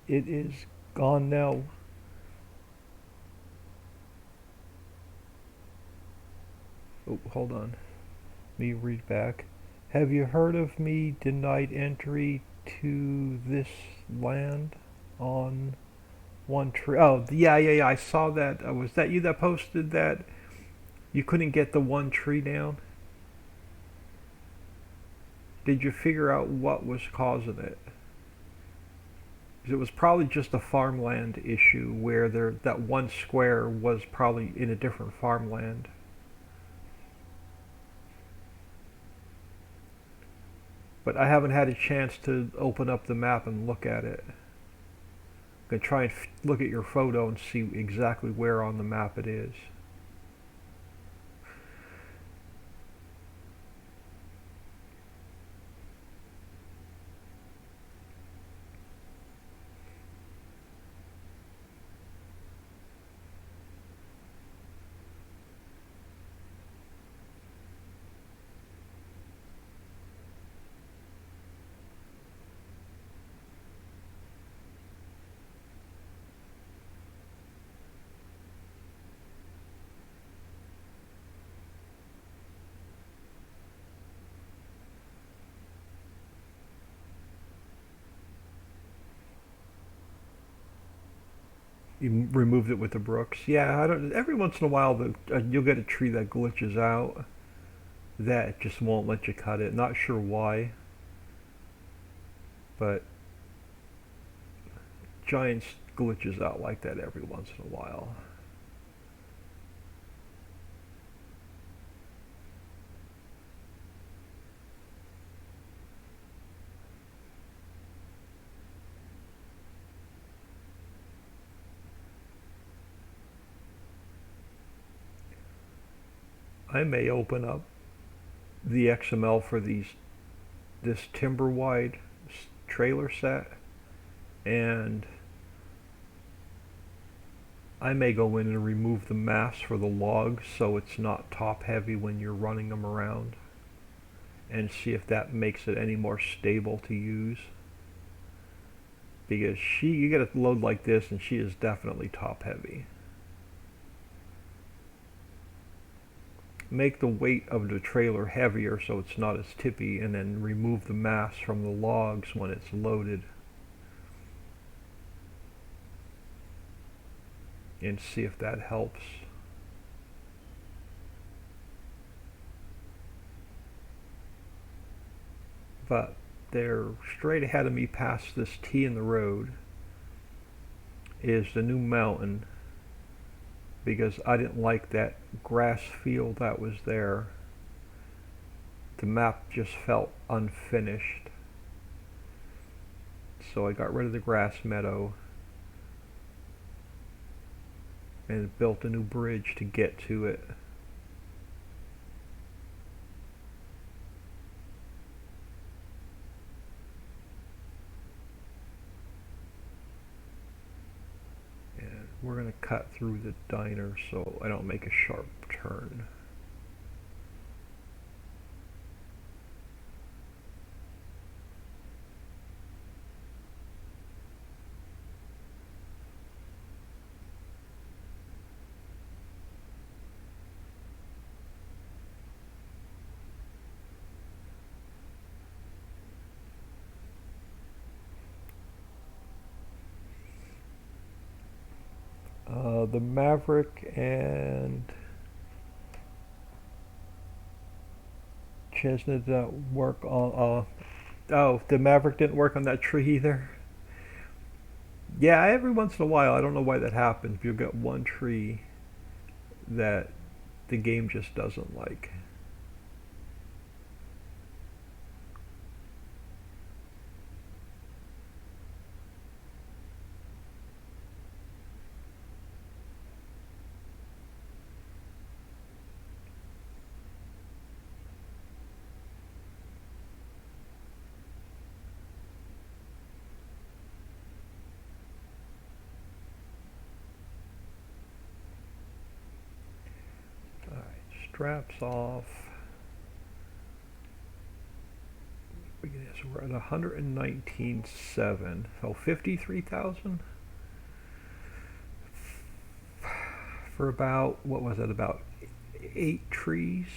Speaker 1: It is gone now. Oh, hold on. Let me read back. Have you heard of me denied entry to this land on one tree? Oh, yeah. I saw that. Was that you that posted that you couldn't get the one tree down? Did you figure out what was causing it? It was probably just a farmland issue where that one square was probably in a different farmland. But I haven't had a chance to open up the map and look at it. I'm going to try and look at your photo and see exactly where on the map it is. You removed it with the Brooks. Yeah, I don't. Every once in a while, you'll get a tree that glitches out. That just won't let you cut it. Not sure why, but giants glitches out like that every once in a while. I may open up the XML for this timber wide trailer set, and I may go in and remove the mass for the logs so it's not top heavy when you're running them around, and see if that makes it any more stable to use. Because you get a load like this and she is definitely top heavy. Make the weight of the trailer heavier so it's not as tippy, and then remove the mass from the logs when it's loaded, and see if that helps. But they're straight ahead of me past this T in the road is the new mountain, because I didn't like that grass field that was there. The map just felt unfinished. So I got rid of the grass meadow and built a new bridge to get to it. And we're going to cut through the diner so I don't make a sharp turn. The Maverick and Chestnut didn't work on. Oh, the Maverick didn't work on that tree either. Yeah, every once in a while, I don't know why that happens. You'll get one tree that the game just doesn't like. Straps off. So we're at 119.7. So 53,000 for about, what was it, about 8 trees.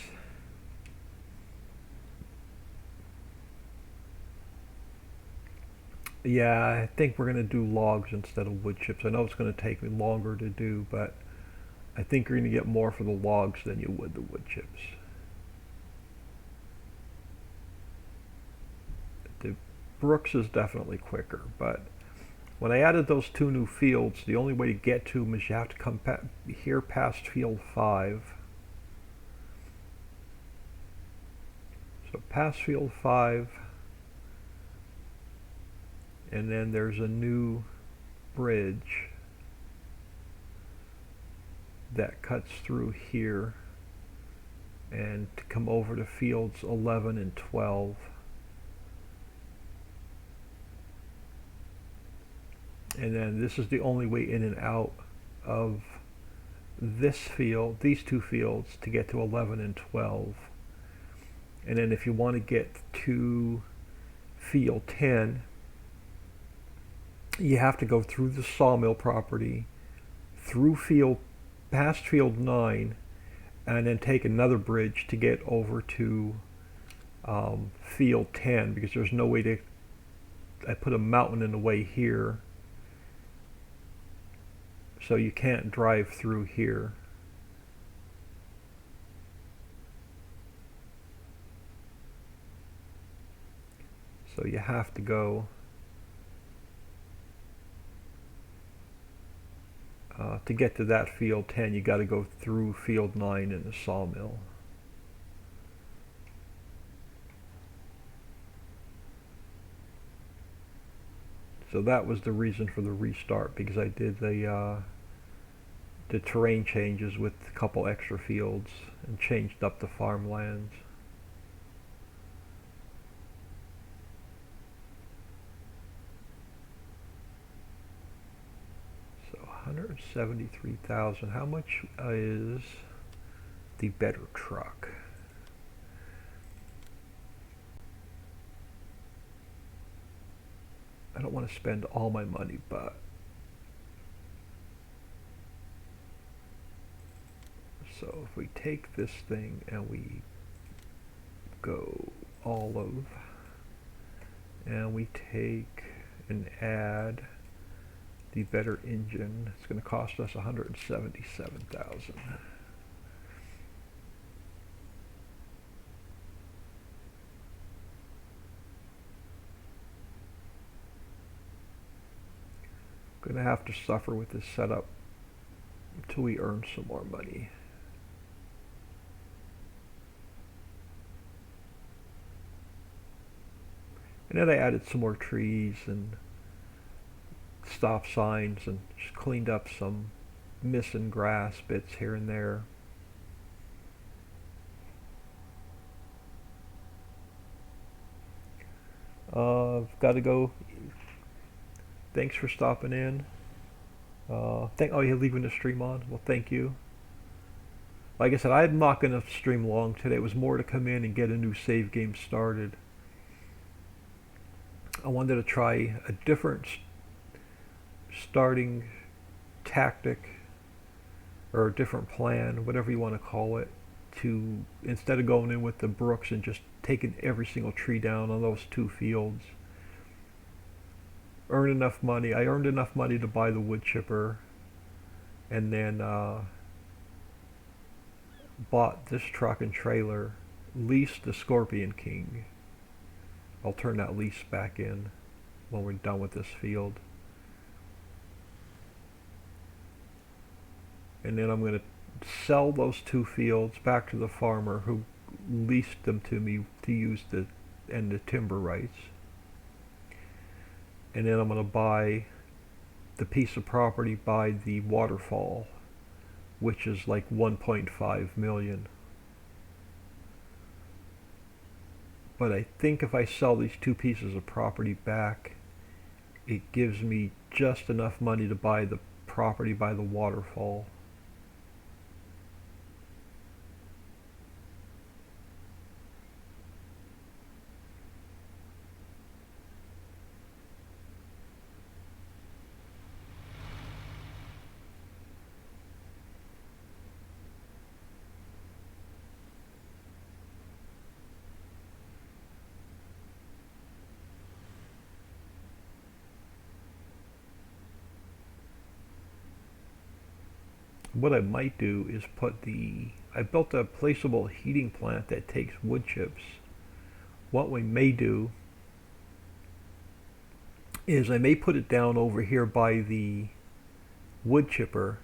Speaker 1: Yeah, I think we're going to do logs instead of wood chips. I know it's going to take me longer to do, but I think you're going to get more for the logs than you would the wood chips. The Brooks is definitely quicker, but when I added those 2 new fields, the only way to get to them is you have to come here past field 5. So past field 5, and then there's a new bridge that cuts through here, and to come over to fields 11 and 12. And then this is the only way in and out of this field, these 2 fields, to get to 11 and 12. And then if you want to get to field 10, you have to go through the sawmill property, through past field 9, and then take another bridge to get over to field 10, because there's no way to, I put a mountain in the way here, So you can't drive through here. So you have to go to get to that field 10, you got to go through field 9 in the sawmill. So that was the reason for the restart, because I did the terrain changes with a couple extra fields and changed up the farmlands. So 173,000. How much is the better truck? I don't want to spend all my money, but so if we take this thing and we go olive and we take and add the better engine, it's going to cost us 177,000. Going to have to suffer with this setup until we earn some more money. And then I added some more trees and stop signs and just cleaned up some missing grass bits here and there. I've got to go. Thanks for stopping in. Oh, you're leaving the stream on? Well, thank you. Like I said, I'm not going to stream long today. It was more to come in and get a new save game started. I wanted to try a different starting tactic or a different plan, whatever you want to call it, to instead of going in with the brooks and just taking every single tree down on those 2 fields. Earn enough money. I earned enough money to buy the wood chipper, and then bought this truck and trailer, leased the Scorpion King. I'll turn that lease back in when we're done with this field. And then I'm going to sell those 2 fields back to the farmer who leased them to me to use the timber rights. And then I'm going to buy the piece of property by the waterfall, which is like 1.5 million. But I think if I sell these 2 pieces of property back, it gives me just enough money to buy the property by the waterfall. What I might do is I built a placeable heating plant that takes wood chips. What we may do is I may put it down over here by the wood chipper,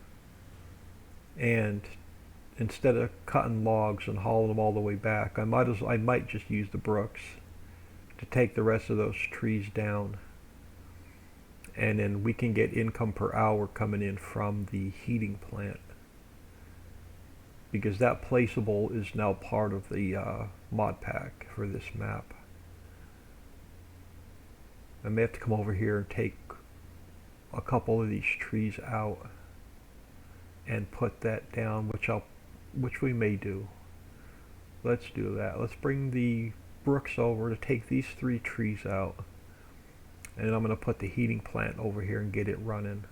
Speaker 1: and instead of cutting logs and hauling them all the way back, I might just use the brooks to take the rest of those trees down, and then we can get income per hour coming in from the heating plant, because that placeable is now part of the mod pack for this map. I may have to come over here and take a couple of these trees out and put that down, which we may do. Let's do that. Let's bring the brooks over to take these 3 trees out, and I'm going to put the heating plant over here and get it running,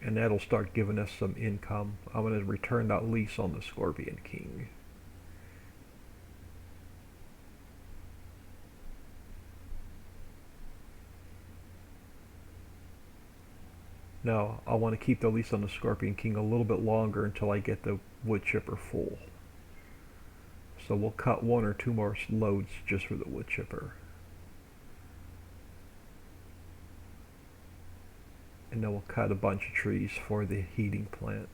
Speaker 1: and that'll start giving us some income. I'm going to return that lease on the Scorpion King. Now, I want to keep the lease on the Scorpion King a little bit longer until I get the wood chipper full. So we'll cut one or two more loads just for the wood chipper. And then we'll cut a bunch of trees for the heating plant.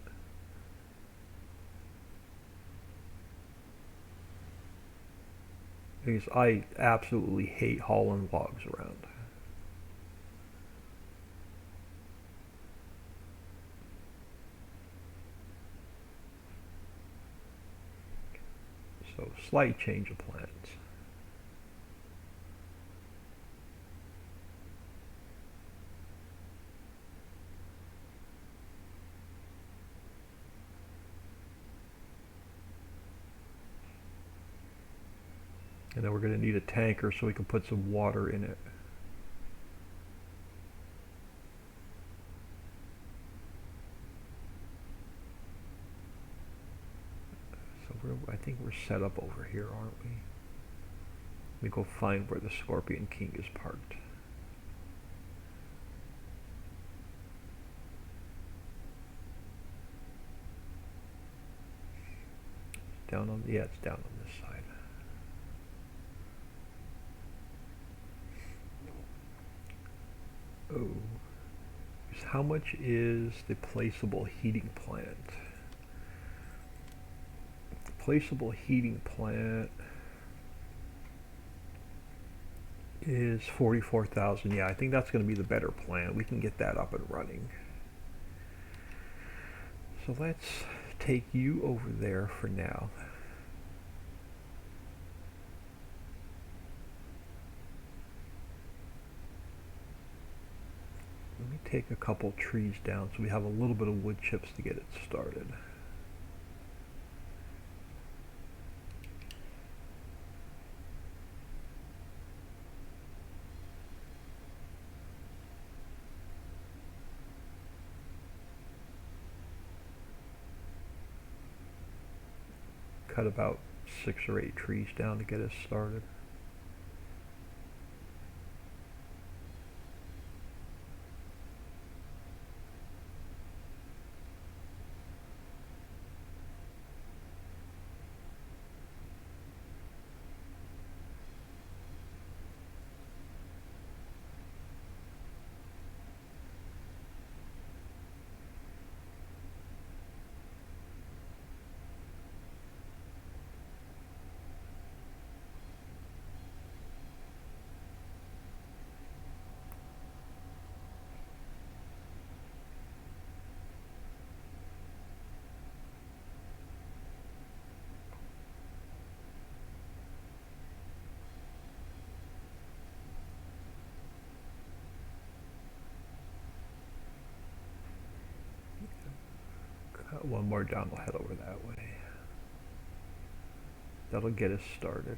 Speaker 1: Because I absolutely hate hauling logs around. So slight change of plans. And then we're going to need a tanker so we can put some water in it. So I think we're set up over here, aren't we? Let me go find where the Scorpion King is parked. Down on, yeah, it's down on this side. Oh, how much is the placeable heating plant? The placeable heating plant is 44,000. Yeah, I think that's going to be the better plan. We can get that up and running. So let's take you over there for now. Let me take a couple trees down so we have a little bit of wood chips to get it started. Cut about 6 or 8 trees down to get us started. Cut one more down, we'll head over that way. That'll get us started.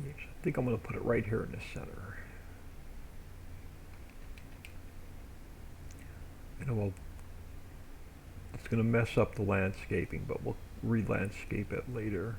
Speaker 1: Yes, I think I'm going to put it right here in the center. And it's going to mess up the landscaping, but we'll re-landscape it later.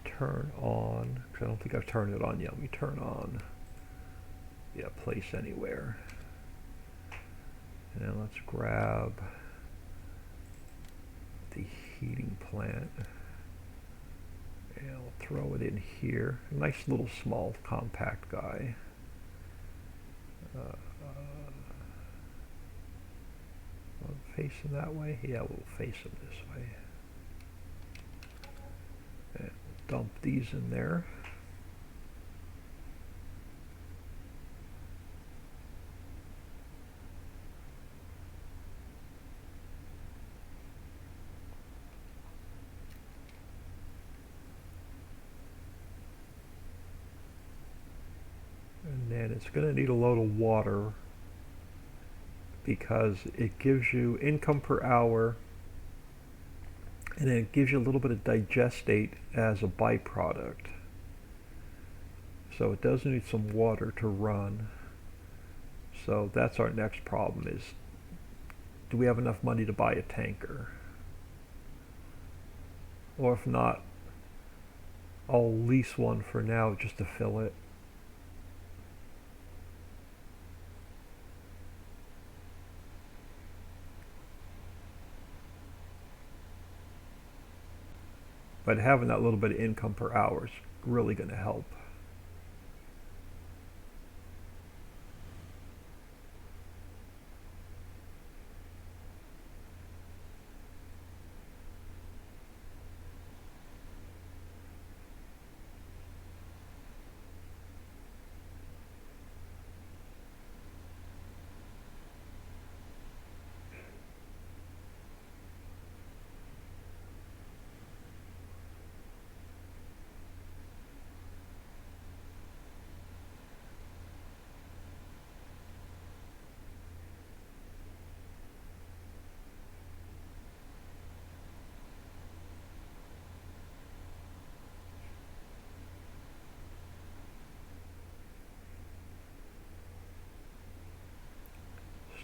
Speaker 1: turn on, because I don't think I've turned it on yet. Let me turn on, yeah, place anywhere. And let's grab the heating plant. And I'll throw it in here. Nice little small compact guy. Face him that way? Yeah, we'll face him this way. And we'll dump these in there. And then it's going to need a load of water because it gives you income per hour, and then it gives you a little bit of digestate as a byproduct. So it does need some water to run. So that's our next problem is, do we have enough money to buy a tanker? Or if not, I'll lease one for now just to fill it. But having that little bit of income per hour is really going to help.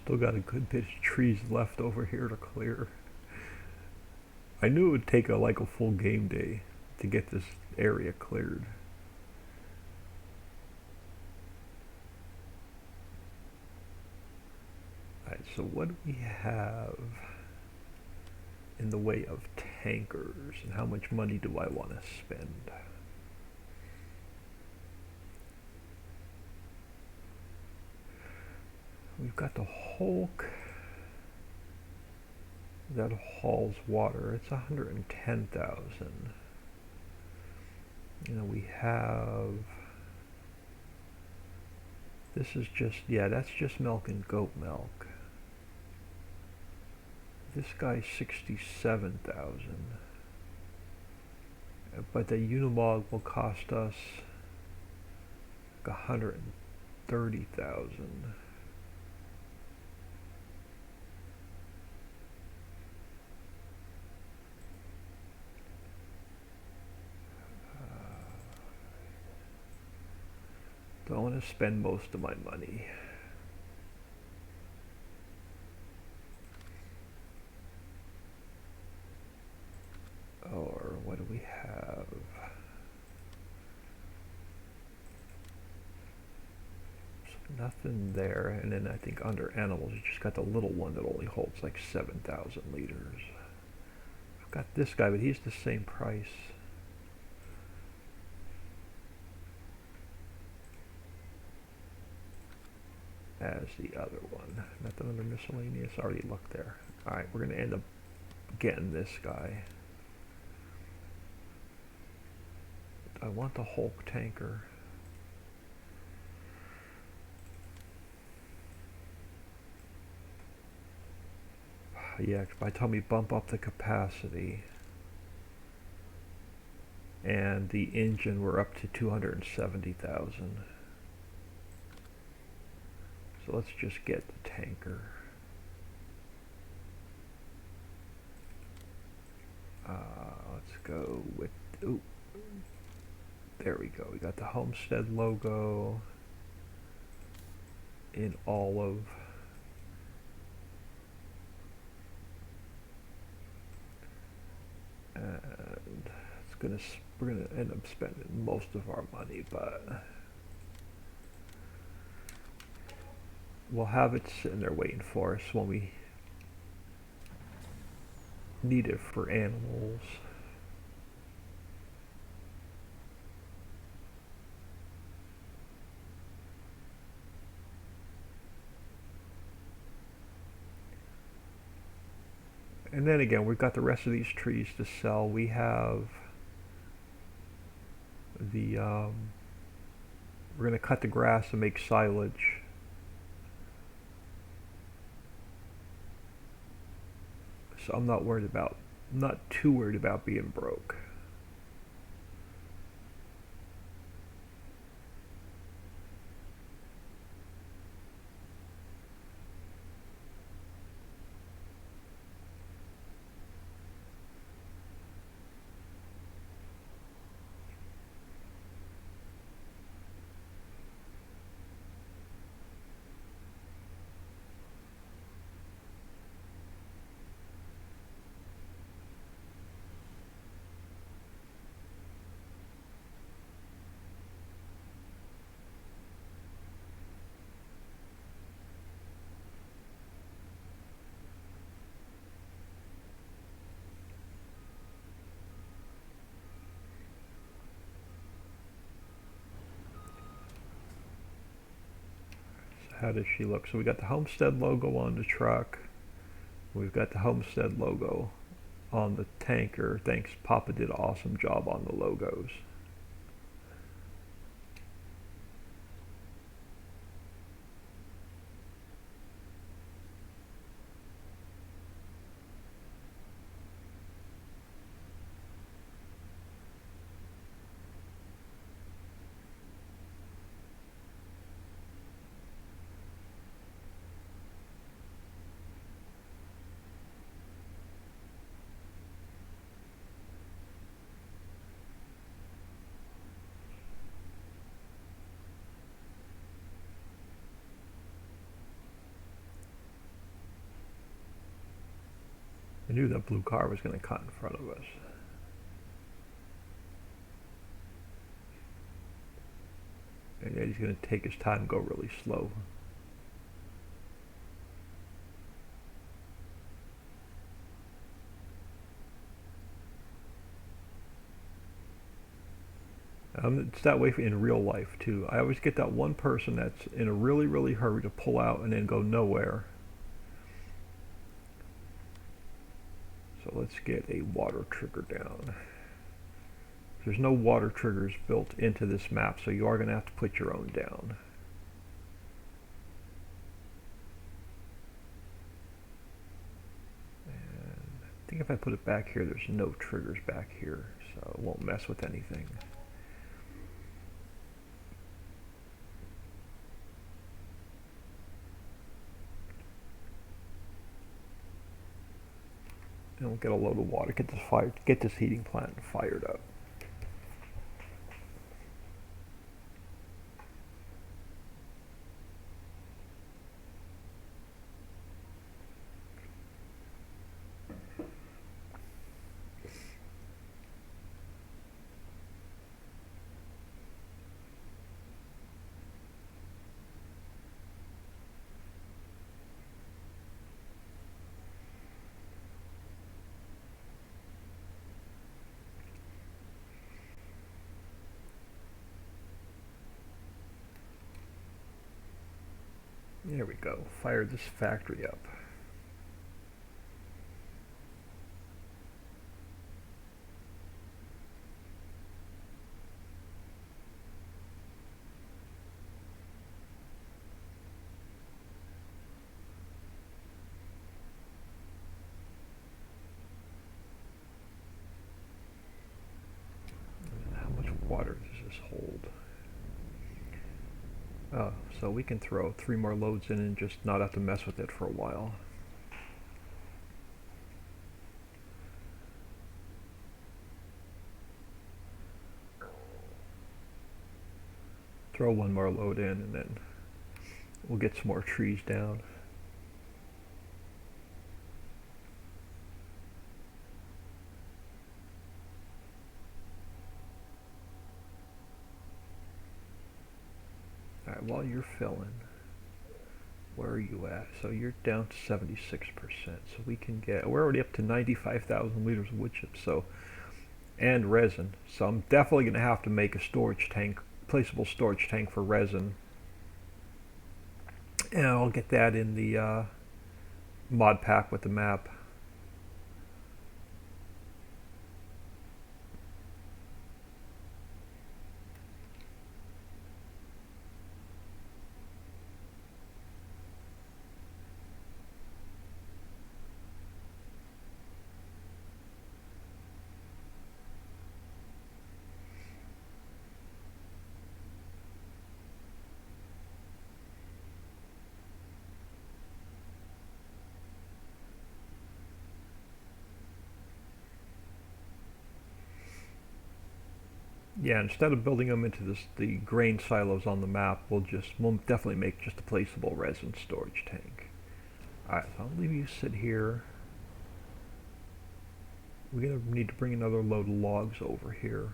Speaker 1: Still got a good bit of trees left over here to clear. I knew it would take like a full game day to get this area cleared. Alright, so what do we have in the way of tankers, and how much money do I want to spend? We've got the Hulk that hauls water. It's 110,000. You know, we have, this is just, yeah, that's just milk and goat milk. This guy's 67,000. But the Unimog will cost us like 130,000. Don't want to spend most of my money. Or what do we have? Nothing there. And then I think under animals, you just got the little one that only holds like 7,000 liters. I've got this guy, but he's the same price. As the other one. Nothing under miscellaneous. I already looked there. Alright, we're going to end up getting this guy. I want the Hulk tanker. Yeah, by the time we bump up the capacity and the engine, we're up to 270,000. So let's just get the tanker. Let's go with, ooh, there we go. We got the Homestead logo in olive. And let's we're gonna end up spending most of our money, but we'll have it sitting there waiting for us when we need it for animals. And then again, we've got the rest of these trees to sell. We have the we're going to cut the grass and make silage. So I'm not too worried about being broke. How does she look? So we got the Homestead logo on the truck. We've got the Homestead logo on the tanker. Thanks, Papa did an awesome job on the logos. I knew that blue car was going to cut in front of us. And yet he's going to take his time and go really slow. It's that way in real life too. I always get that one person that's in a really, really hurry to pull out and then go nowhere. So let's get a water trigger down. There's no water triggers built into this map, so you are going to have to put your own down. And I think if I put it back here, there's no triggers back here, so it won't mess with anything. And we'll get a load of water, get this heating plant fired up. There we go. Fire this factory up. And how much water does this hold? So we can throw 3 more loads in and just not have to mess with it for a while. Throw 1 more load in and then we'll get some more trees down. Alright, while you're filling, where are you at? So you're down to 76%. So we can get, we're already up to 95,000 liters of wood chips, so, and resin. So I'm definitely going to have to make a storage tank, placeable storage tank for resin. And I'll get that in the mod pack with the map. Yeah, instead of building them into the grain silos on the map, we'll definitely make just a placeable resin storage tank. Alright, so I'll leave you sit here. We're gonna need to bring another load of logs over here.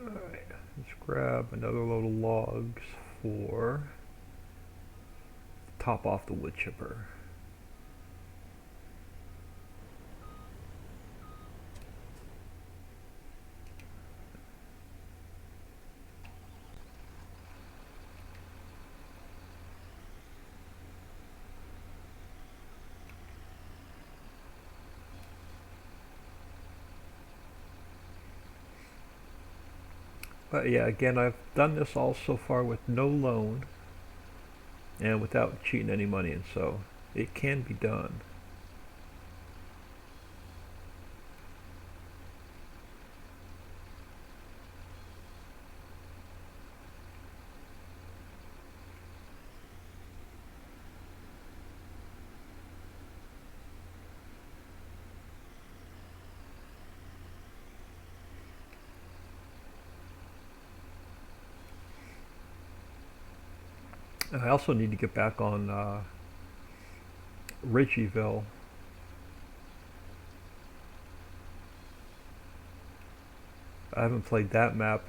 Speaker 1: Alright, let's grab another load of logs for top off the wood chipper. But yeah, again, I've done this all so far with no loan and without cheating any money, and so it can be done. I also need to get back on Ritchieville. I haven't played that map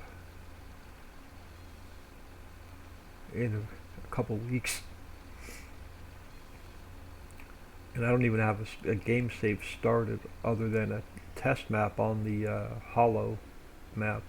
Speaker 1: in a couple weeks. And I don't even have a game save started other than a test map on the Hollow map.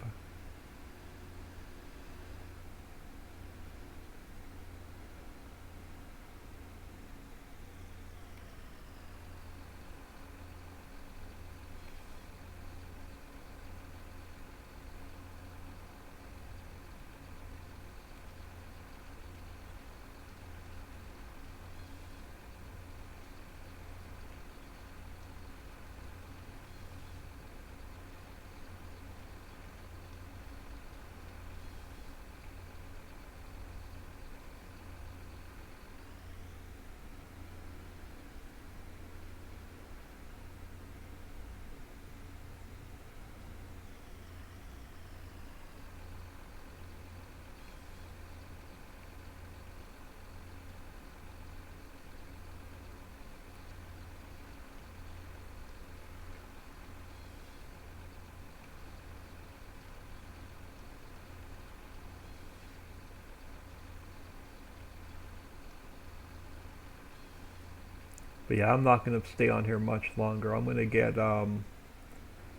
Speaker 1: But yeah, I'm not going to stay on here much longer. I'm going to get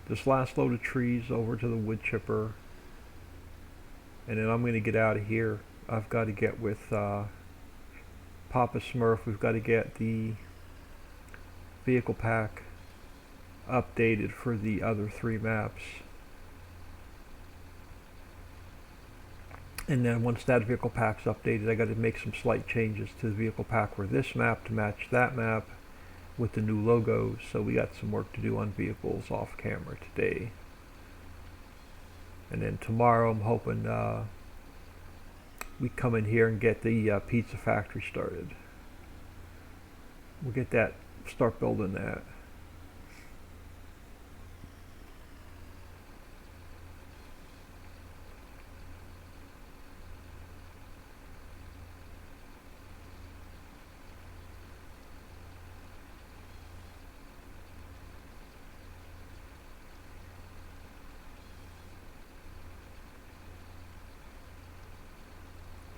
Speaker 1: this last load of trees over to the wood chipper, and then I'm going to get out of here. I've got to get with Papa Smurf. We've got to get the vehicle pack updated for the other 3 maps. And then once that vehicle pack's updated, I got to make some slight changes to the vehicle pack for this map to match that map with the new logos. So we got some work to do on vehicles off camera today. And then tomorrow I'm hoping we come in here and get the pizza factory started. We'll get that, start building that.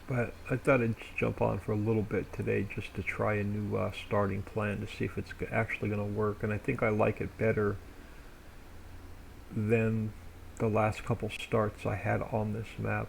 Speaker 1: But I thought I'd just jump on for a little bit today just to try a new starting plan to see if it's actually going to work. And I think I like it better than the last couple starts I had on this map.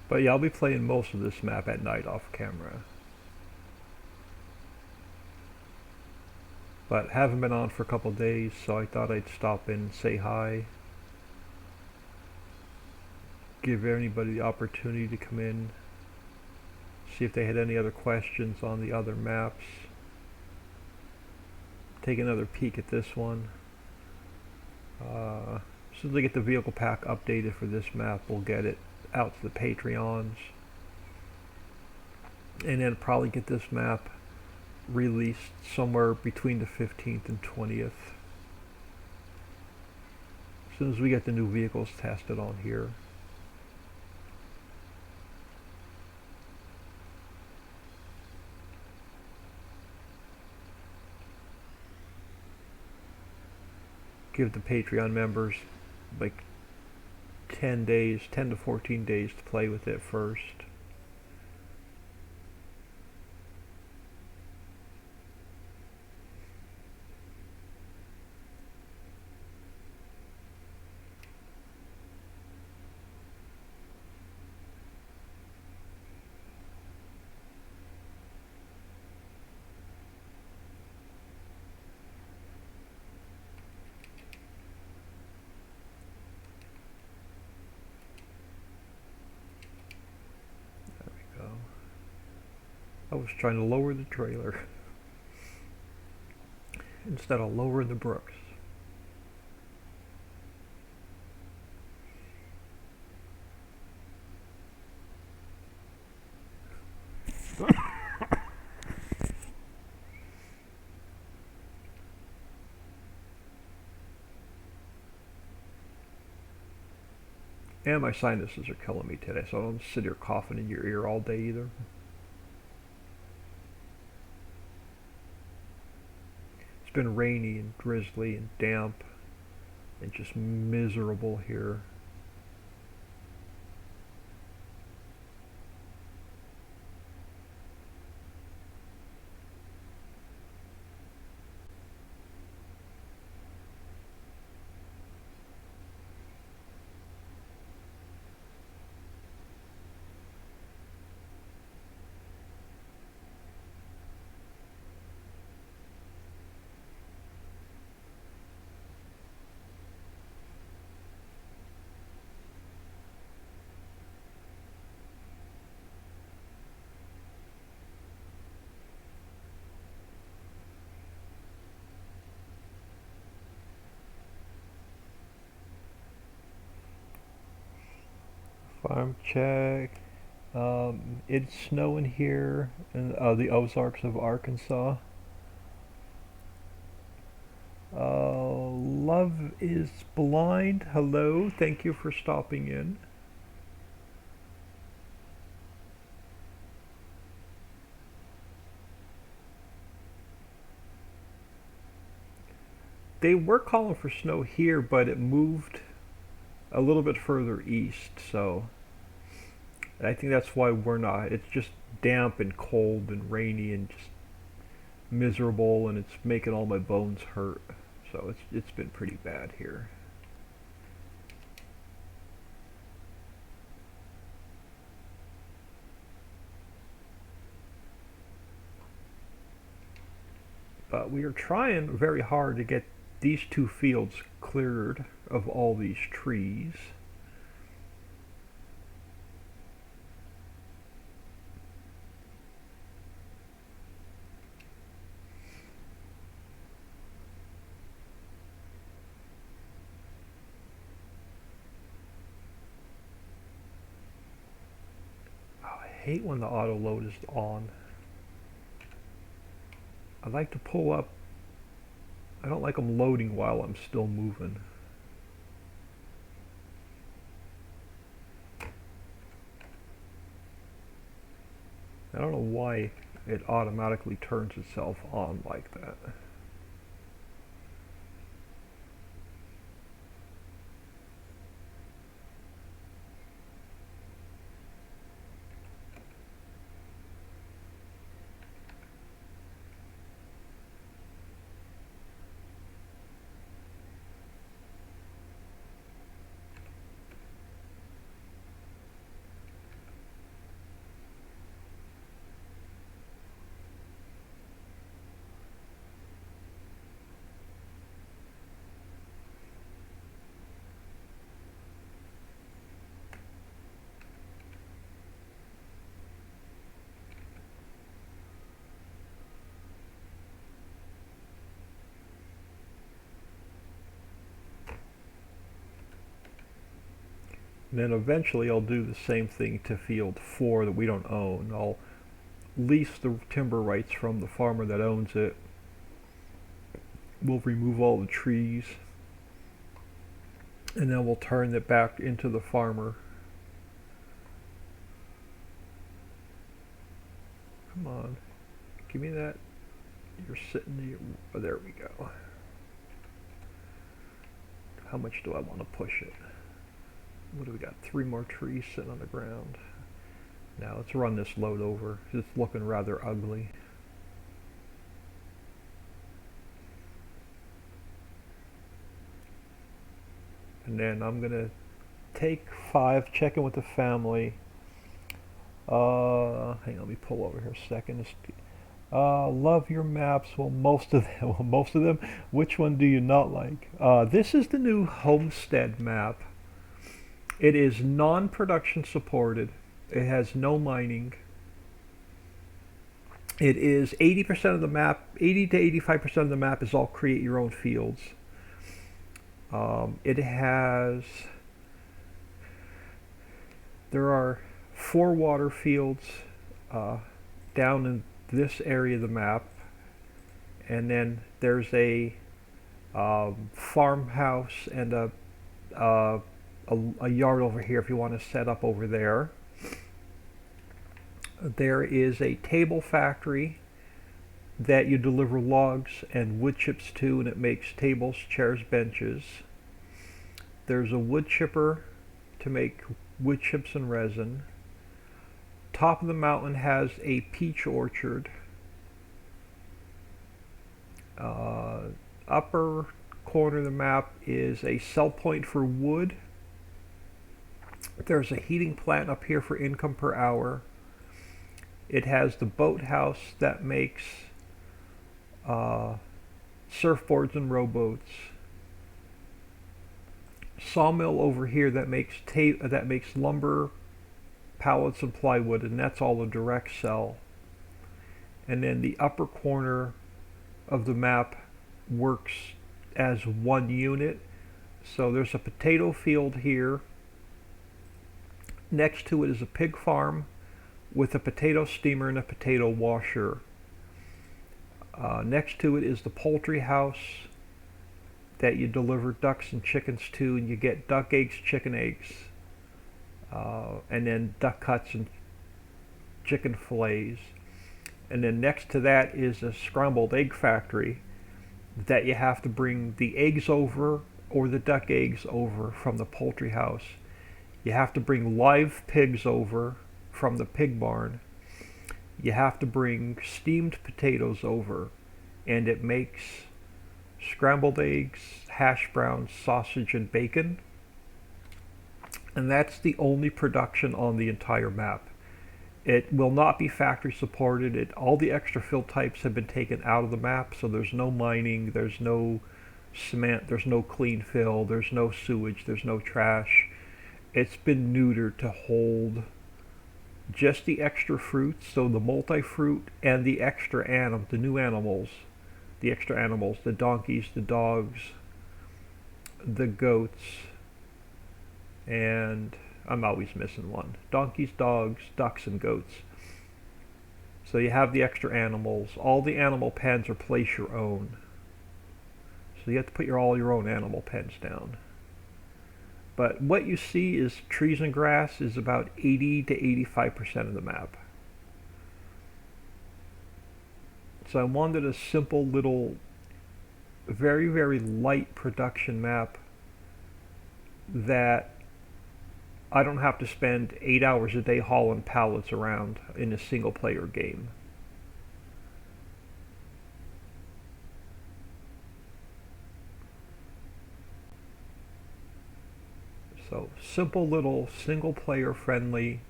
Speaker 1: But yeah, I'll be playing most of this map at night off camera. But haven't been on for a couple days, so I thought I'd stop in and say hi. Give anybody the opportunity to come in. See if they had any other questions on the other maps. Take another peek at this one. As soon as I get the vehicle pack updated for this map, we'll get it out to the Patreons. And then probably get this map released somewhere between the 15th and 20th. As soon as we get the new vehicles tested on here. Give the Patreon members like 10 days, 10 to 14 days to play with it first. I was trying to lower the trailer instead of lowering the brooks. And my sinuses are killing me today, so I don't sit here coughing in your ear all day either. It's been rainy and drizzly and damp and just miserable here. Farm check. It's snowing here in the Ozarks of Arkansas. Love is blind. Hello, thank you for stopping in. They were calling for snow here, but it moved a little bit further east, so I think that's why we're not. It's just damp and cold and rainy and just miserable, and it's making all my bones hurt. So it's been pretty bad here. But we are trying very hard to get these two fields cleared of all these trees. I hate when the auto load is on. I like to pull up. I don't like them loading while I'm still moving. I don't know why it automatically turns itself on like that. And then eventually I'll do the same thing to field 4 that we don't own. I'll lease the timber rights from the farmer that owns it. We'll remove all the trees, and then we'll turn it back into the farmer. Come on, give me that. You're sitting there. Oh, there we go. How much do I want to push it? What do we got? 3 more trees sitting on the ground. Now let's run this load over. It's looking rather ugly. And then I'm gonna take 5, check in with the family. Hang on, let me pull over here a second. Love your maps. Well, most of them. Well, most of them. Which one do you not like? This is the new Homestead map. It is non-production supported. It has no mining. It is 80% of the map, 80 to 85% of the map is all create your own fields. It has, there are 4 water fields down in this area of the map, and then there's a farmhouse and a yard over here if you want to set up over there. There is a table factory that you deliver logs and wood chips to, and it makes tables, chairs, benches. There's a wood chipper to make wood chips and resin. Top of the mountain has a peach orchard. Upper corner of the map is a sell point for wood. There's a heating plant up here for income per hour. It has the boathouse that makes surfboards and rowboats. Sawmill over here that makes lumber, pallets, and plywood, and that's all a direct sell. And then the upper corner of the map works as one unit. So there's a potato field here. Next to it is a pig farm with a potato steamer and a potato washer. Next to it is the poultry house that you deliver ducks and chickens to, and you get duck eggs, chicken eggs, and then duck cuts and chicken fillets. And then next to that is a scrambled egg factory that you have to bring the eggs over, or the duck eggs over, from the poultry house. You have to bring live pigs over from the pig barn. You have to bring steamed potatoes over, and it makes scrambled eggs, hash browns, sausage, and bacon. And that's the only production on the entire map. It will not be factory supported. All the extra fill types have been taken out of the map, so there's no mining, there's no cement, there's no clean fill, there's no sewage, there's no trash. It's been neutered to hold just the extra fruits, so the multi-fruit and the the new animals, the extra animals, the donkeys, the dogs, the goats, and I'm always missing one. Donkeys, dogs, ducks, and goats. So you have the extra animals. All the animal pens are place your own. So you have to put all your own animal pens down. But what you see is trees and grass is about 80 to 85% of the map. So I wanted a simple little, very, very light production map that I don't have to spend 8 hours a day hauling pallets around in a single player game. So simple little single player friendly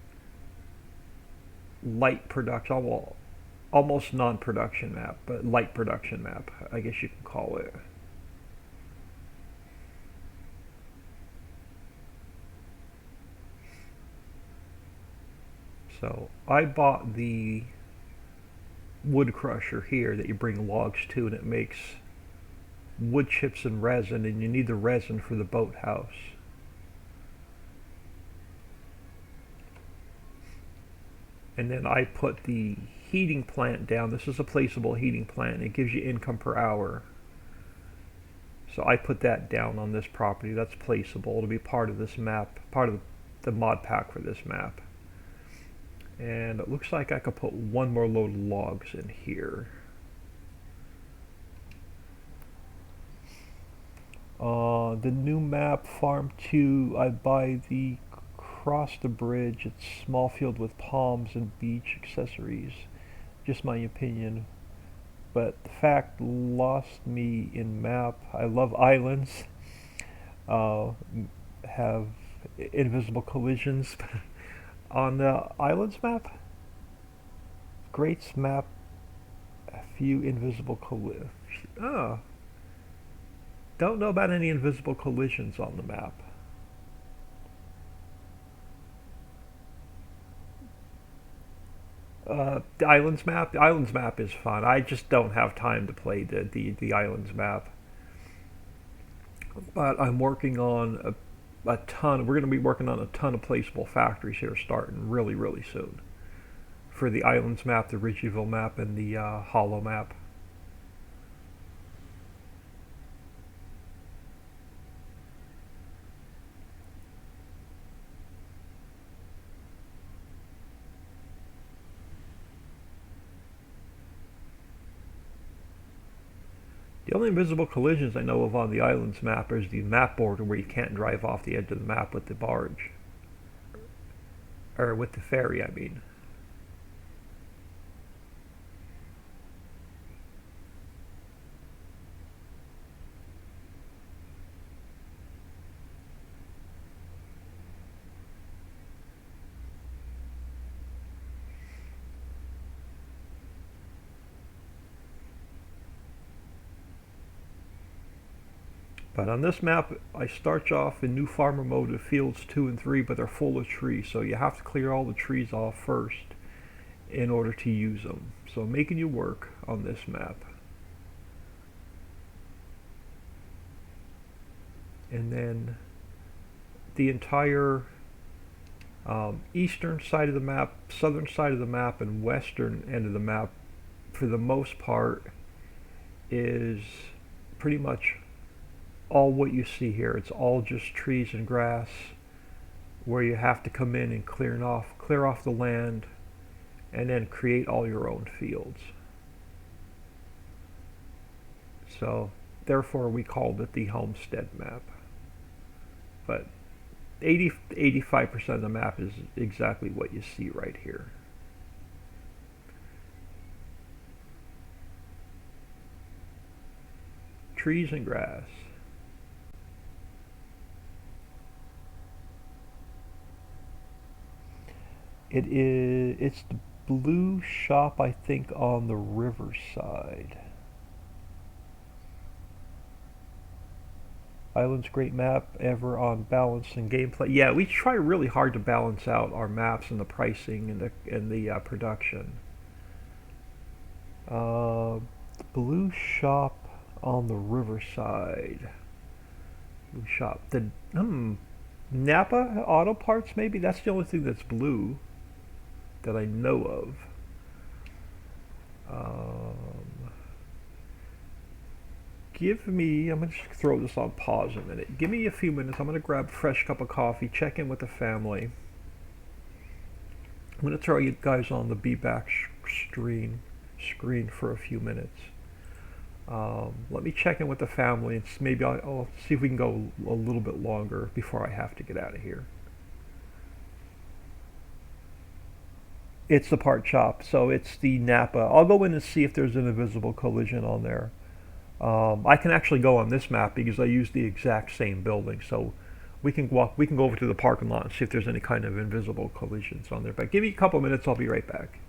Speaker 1: light production, well, almost non-production map, but light production map, I guess you can call it. So I bought the wood crusher here that you bring logs to, and it makes wood chips and resin, and you need the resin for the boathouse. And then I put the heating plant down. This is a placeable heating plant. It gives you income per hour. So I put that down on this property. That's placeable to be part of this map, part of the mod pack for this map. And it looks like I could put one more load of logs in here. The new map, Farm 2, I buy the cross the bridge. It's small field with palms and beach accessories. Just my opinion. But the fact lost me in map. I love islands. Have invisible collisions. On the islands map, Greats map, a few invisible collisions. Oh, don't know about any invisible collisions on the map. The islands map is fun. I just don't have time to play the islands map. But I'm working on a ton. We're going to be working on a ton of placeable factories here starting really, really soon. For the islands map, the Ridgeville map, and the Hollow map. The only invisible collisions I know of on the islands map is the map border where you can't drive off the edge of the map with the barge. Or with the ferry, I mean. But on this map, I start you off in new farmer mode with fields 2 and 3, but they're full of trees, so you have to clear all the trees off first in order to use them. So I'm making you work on this map. And then the entire Eastern side of the map, southern side of the map, and western end of the map, for the most part, is pretty much all what you see here. It's all just trees and grass, where you have to come in and clear off the land, and then create all your own fields. So, therefore, we called it the homestead map. But 85% of the map is exactly what you see right here. Trees and grass. It's the blue shop, I think, on the riverside. Island's great map ever on balance and gameplay. Yeah, we try really hard to balance out our maps and the pricing and the production. Uh, Blue shop on the riverside. Blue shop. The Napa Auto Parts, maybe that's the only thing that's blue that I know of. Give me. I'm gonna just throw this on pause a minute. Give me a few minutes. I'm gonna grab a fresh cup of coffee, check in with the family. I'm gonna throw you guys on the be back screen for a few minutes. Let me check in with the family and maybe I'll see if we can go a little bit longer before I have to get out of here. It's the part shop, so it's the Napa. I'll go in and see if there's an invisible collision on there. I can actually go on this map because I use the exact same building, so we can walk. We can go over to the parking lot and see if there's any kind of invisible collisions on there. But give me a couple minutes. I'll be right back.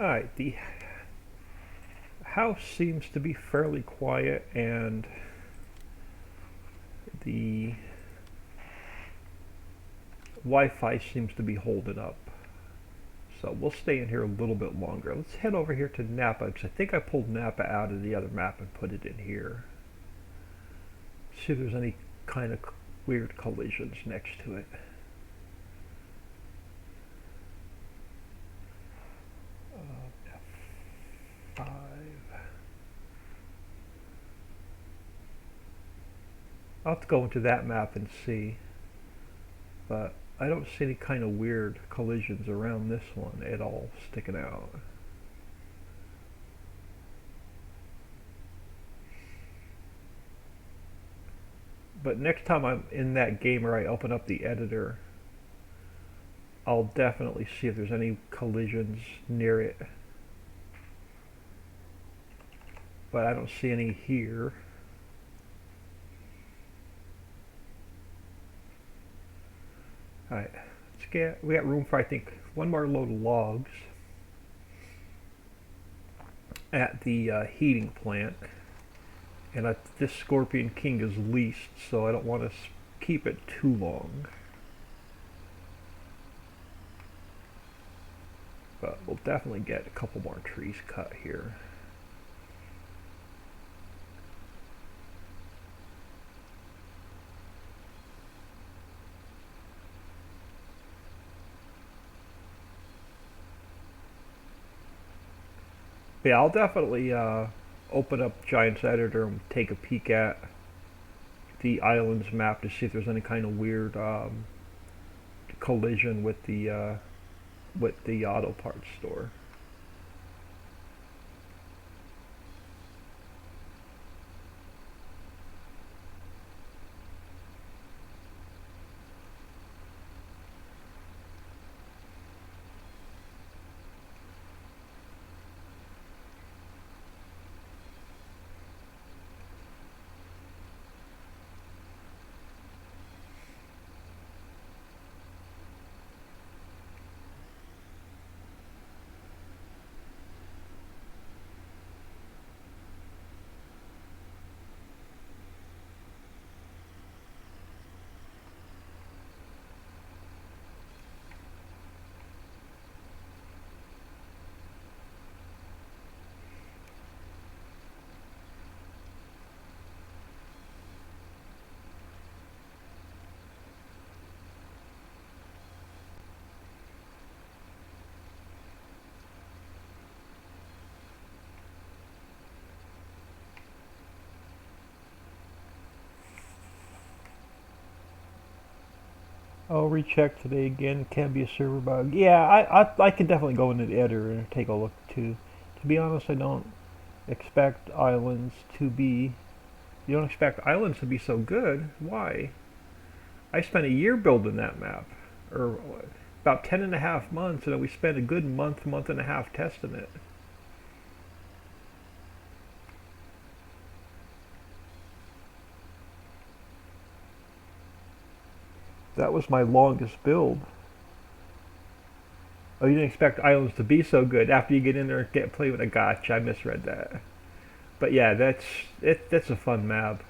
Speaker 1: Alright, the house seems to be fairly quiet, and the Wi-Fi seems to be holding up. So we'll stay in here a little bit longer. Let's head over here to Napa, because I think I pulled Napa out of the other map and put it in here. See if there's any kind of weird collisions next to it. F5. I'll have to go into that map and see, but I don't see any kind of weird collisions around this one at all sticking out. But next time I'm in that game or I open up the editor, I'll definitely see if there's any collisions near it. But I don't see any here. Alright, we got room for, I think, one more load of logs at the heating plant. And this Scorpion King is leased, so I don't want to keep it too long. But we'll definitely get a couple more trees cut here. Yeah, I'll definitely open up Giant's Editor and take a peek at the islands map to see if there's any kind of weird collision with the auto parts store. I'll recheck today again. Can be a server bug. Yeah, I can definitely go into the editor and take a look too. To be honest, I don't expect islands to be. You don't expect islands to be so good. Why? I spent a year building that map, or about 10.5 months, and then we spent a good month and a half testing it. That was my longest build. Oh, you didn't expect islands to be so good after you get in there and play with a gotcha. I misread that. But yeah, that's a fun map.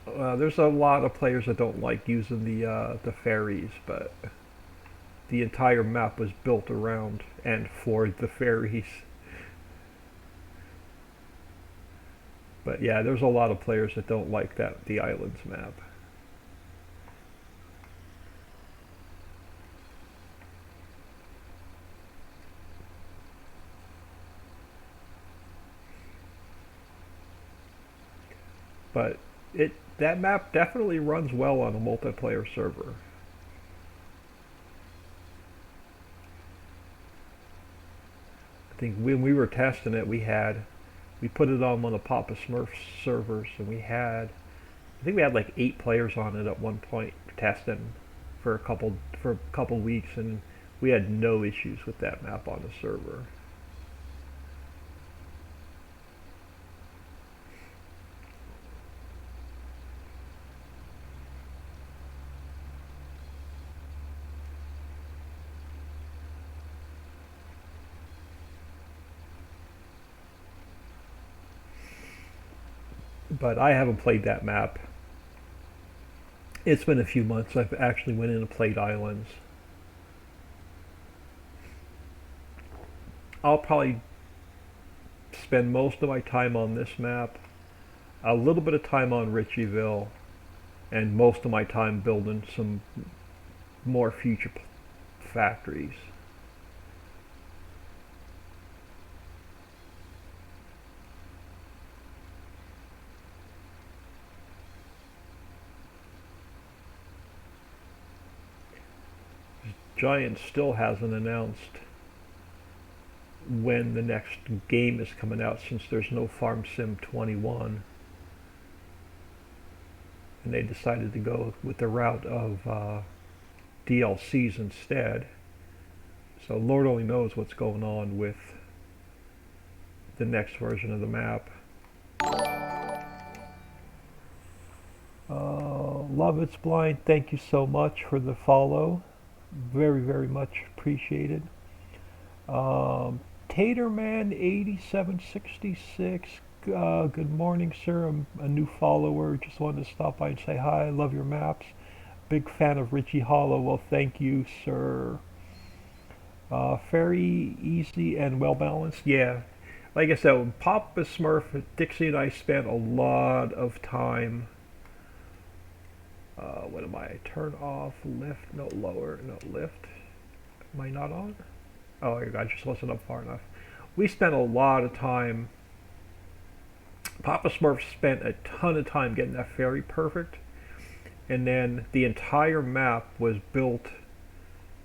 Speaker 1: There's a lot of players that don't like using the ferries, but the entire map was built around and for the ferries. But yeah, there's a lot of players that don't like the islands map. But that map definitely runs well on a multiplayer server. I think when we were testing it, we put it on one of Papa Smurf's servers, and I think we had like 8 players on it at one point testing for a couple weeks, and we had no issues with that map on the server. but I haven't played that map. It's been a few months. I've actually went in and played Islands. I'll probably spend most of my time on this map, a little bit of time on Ritchieville, and most of my time building some more future factories. Giant still hasn't announced when the next game is coming out since there's no Farm Sim 21. And they decided to go with the route of DLCs instead. So Lord only knows what's going on with the next version of the map. Love It's Blind, thank you so much for the follow. Very, very much appreciated. Taterman 8766. Good morning, sir. I'm a new follower. Just wanted to stop by and say hi. I love your maps. Big fan of Ricci Hollow. Well, thank you, sir. Very easy and well balanced. Yeah. Like I said, when Papa Smurf, Dixie, and I spent a lot of time. What am I? Turn off, lift, no, lower, no, lift. Am I not on? Oh, I just wasn't up far enough. We spent a lot of time. Papa Smurf spent a ton of time getting that ferry perfect, and then the entire map was built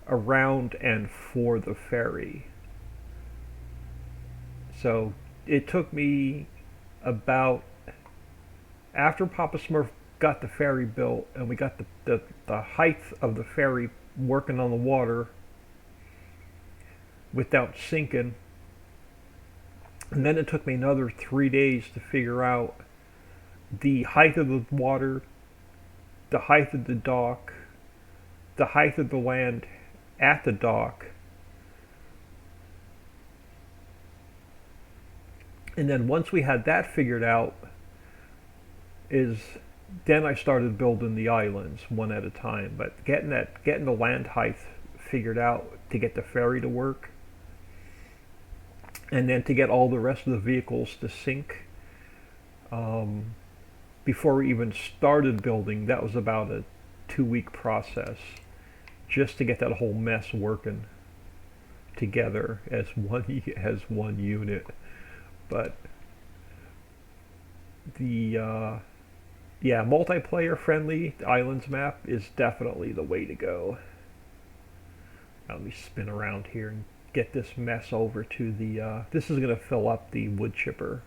Speaker 1: around and for the ferry. So it took me about, after Papa Smurf got the ferry built and we got the height of the ferry working on the water without sinking, and then it took me another 3 days to figure out the height of the water, the height of the dock, the height of the land at the dock, and then once we had that figured out, then I started building the islands one at a time. But getting the land height figured out to get the ferry to work, and then to get all the rest of the vehicles to sync, before we even started building, that was about a 2-week process just to get that whole mess working together as one unit. But the yeah, multiplayer friendly islands map is definitely the way to go. Let me spin around here and get this mess over to the this is going to fill up the wood chipper.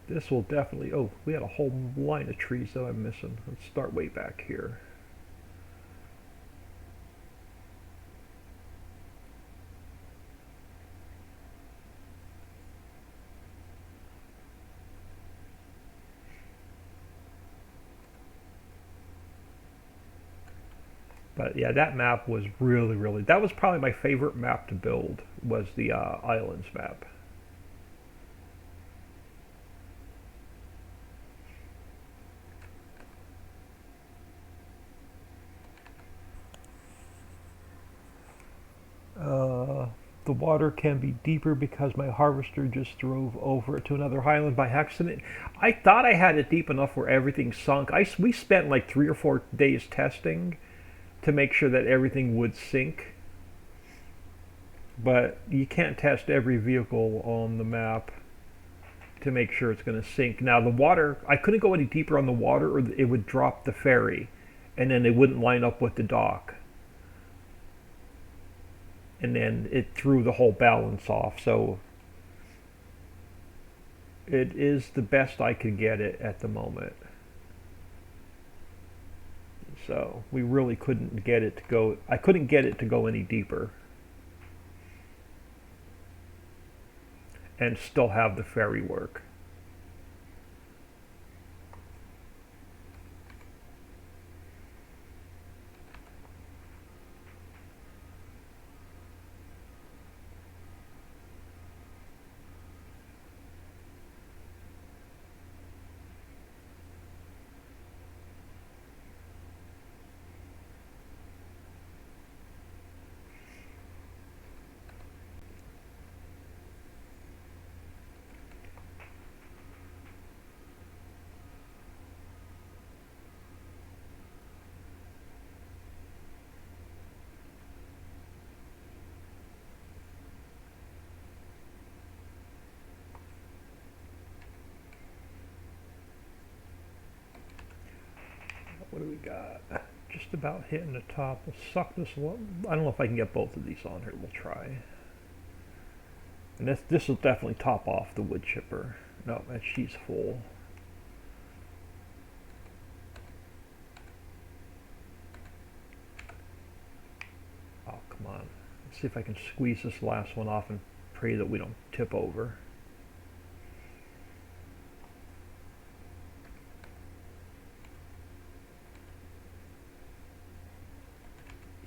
Speaker 1: This will definitely, oh, we had a whole line of trees that I'm missing. Let's start way back here. But yeah, that map was really, that was probably my favorite map to build, was the islands map. The water can be deeper because my harvester just drove over to another highland by accident. I thought I had it deep enough where everything sunk. We spent like 3 or 4 days testing to make sure that everything would sink. But you can't test every vehicle on the map to make sure it's going to sink. Now the water, I couldn't go any deeper on the water or it would drop the ferry, and then it wouldn't line up with the dock. And then it threw the whole balance off. So it is the best I could get it at the moment. So we really couldn't get it to go, I couldn't get it to go any deeper and still have the ferry work. What do we got? Just about hitting the top. We'll suck this one. I don't know if I can get both of these on here. We'll try. And this will definitely top off the wood chipper. No, and she's full. Oh, come on. Let's see if I can squeeze this last one off and pray that we don't tip over.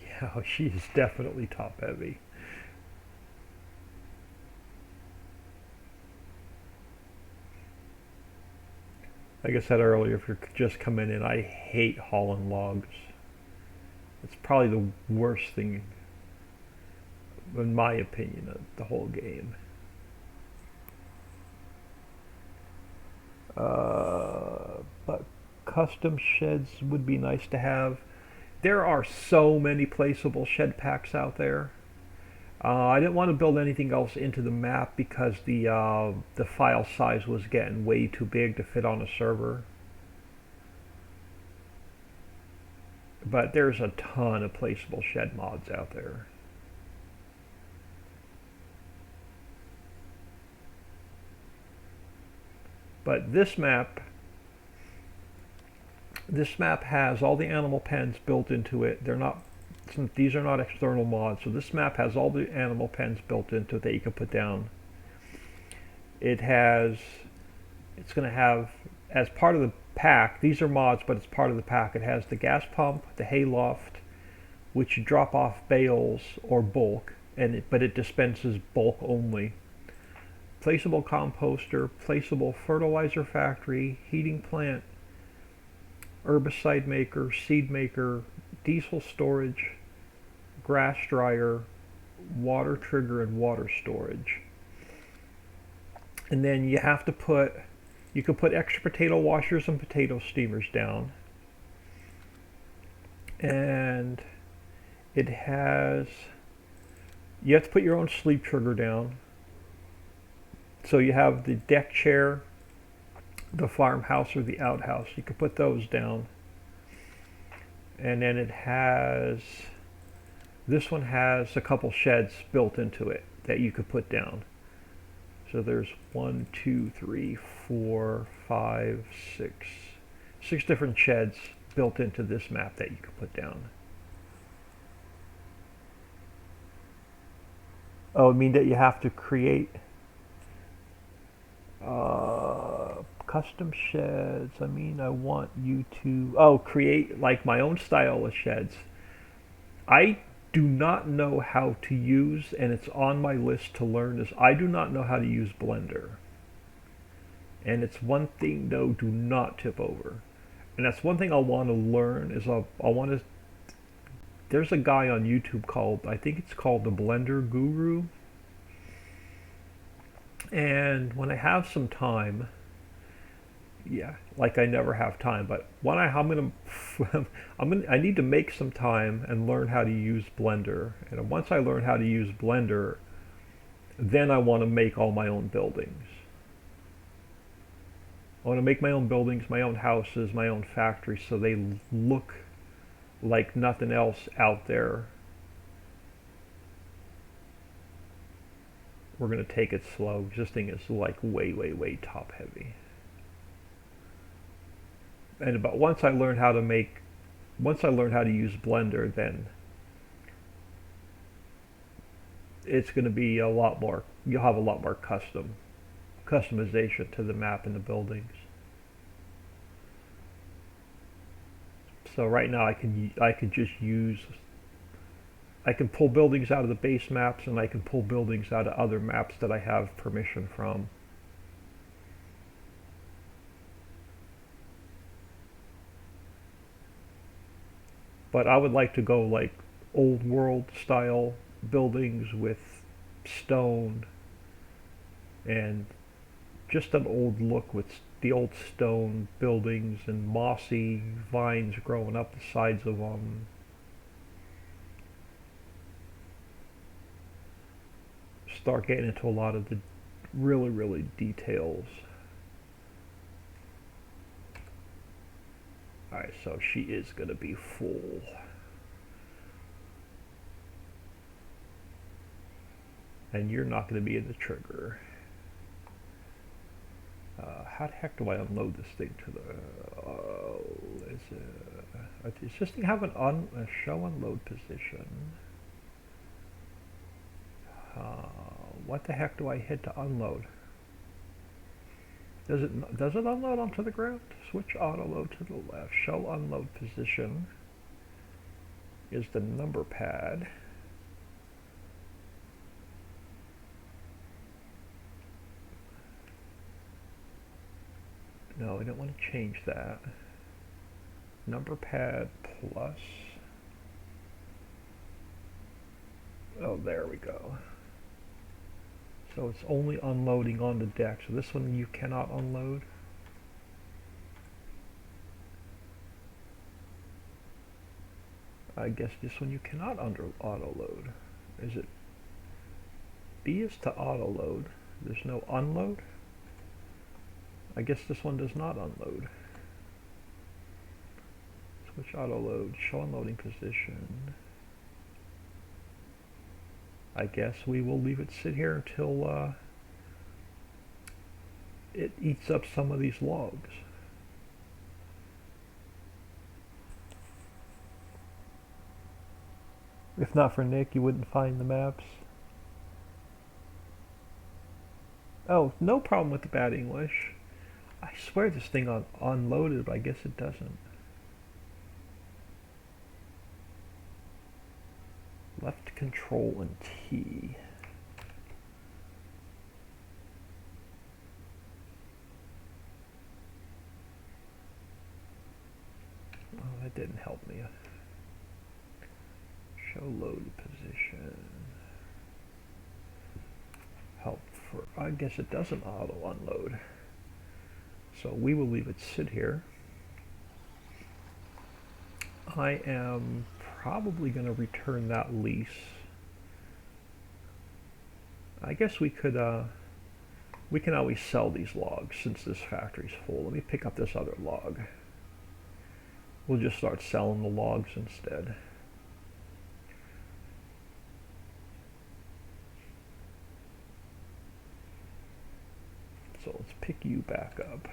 Speaker 1: Yeah, she is definitely top heavy. Like I said earlier, if you're just coming in, I hate hauling logs. It's probably the worst thing, in my opinion, of the whole game. But custom sheds would be nice to have. There are so many placeable shed packs out there. I didn't want to build anything else into the map because the file size was getting way too big to fit on a server. But there's a ton of placeable shed mods out there. But this map has all the animal pens built into it. These are not external mods, so this map has all the animal pens built into it that you can put down. It's going to have, as part of the pack, these are mods, but it's part of the pack. It has the gas pump, the hay loft, which you drop off bales or bulk, but it dispenses bulk only. Placeable composter, placeable fertilizer factory, heating plant, herbicide maker, seed maker, diesel storage, grass dryer, water trigger, and water storage. And then you can put extra potato washers and potato steamers down. And you have to put your own sleep trigger down. So you have the deck chair, the farmhouse, or the outhouse. You can put those down. And then this one has a couple sheds built into it that you could put down. So there's 1, 2, 3, 4, 5, 6 different sheds built into this map that you could put down. Oh, I mean that you have to create custom sheds. I mean, I want you to create like my own style of sheds. I do not know how to use, and it's on my list to learn, is I do not know how to use Blender. And it's one thing, though, do not tip over. And that's one thing I want to learn is there's a guy on YouTube I think it's called the Blender Guru. And when I have some time, like I never have time, but when I need to make some time and learn how to use Blender. And once I learn how to use Blender, then I want to make all my own buildings. I want to make my own buildings, my own houses, my own factories, so they look like nothing else out there. We're going to take it slow. This thing is like way, way, way top heavy. And once I learn how to use Blender, then it's going to be a lot more. You'll have a lot more customization to the map and the buildings. So right now I can pull buildings out of the base maps, and I can pull buildings out of other maps that I have permission from. But I would like to go like old world style buildings with stone and just an old look with the old stone buildings and mossy vines growing up the sides of them. Start getting into a lot of the really, really details. Alright, so she is going to be full. And you're not going to be in the trigger. How the heck do I unload this thing to the... does this thing have a show unload position? What the heck do I hit to unload? Does it unload onto the ground? Switch auto load to the left. Show unload position is the number pad. No, I don't want to change that. Number pad plus. Oh, there we go. So it's only unloading on the deck. So this one you cannot unload. I guess this one you cannot auto load. Is it? B is to auto load. There's no unload. I guess this one does not unload. Switch auto load. Show unloading position. I guess we will leave it sit here until it eats up some of these logs. If not for Nick, you wouldn't find the maps. Oh, no problem with the bad English. I swear this thing unloaded, but I guess it doesn't. Left control and T. Oh, that didn't help me. Show load position. Help for, I guess it doesn't auto unload. So we will leave it sit here. I am probably going to return that lease. I guess we can always sell these logs since this factory's full. Let me pick up this other log. We'll just start selling the logs instead. So let's pick you back up.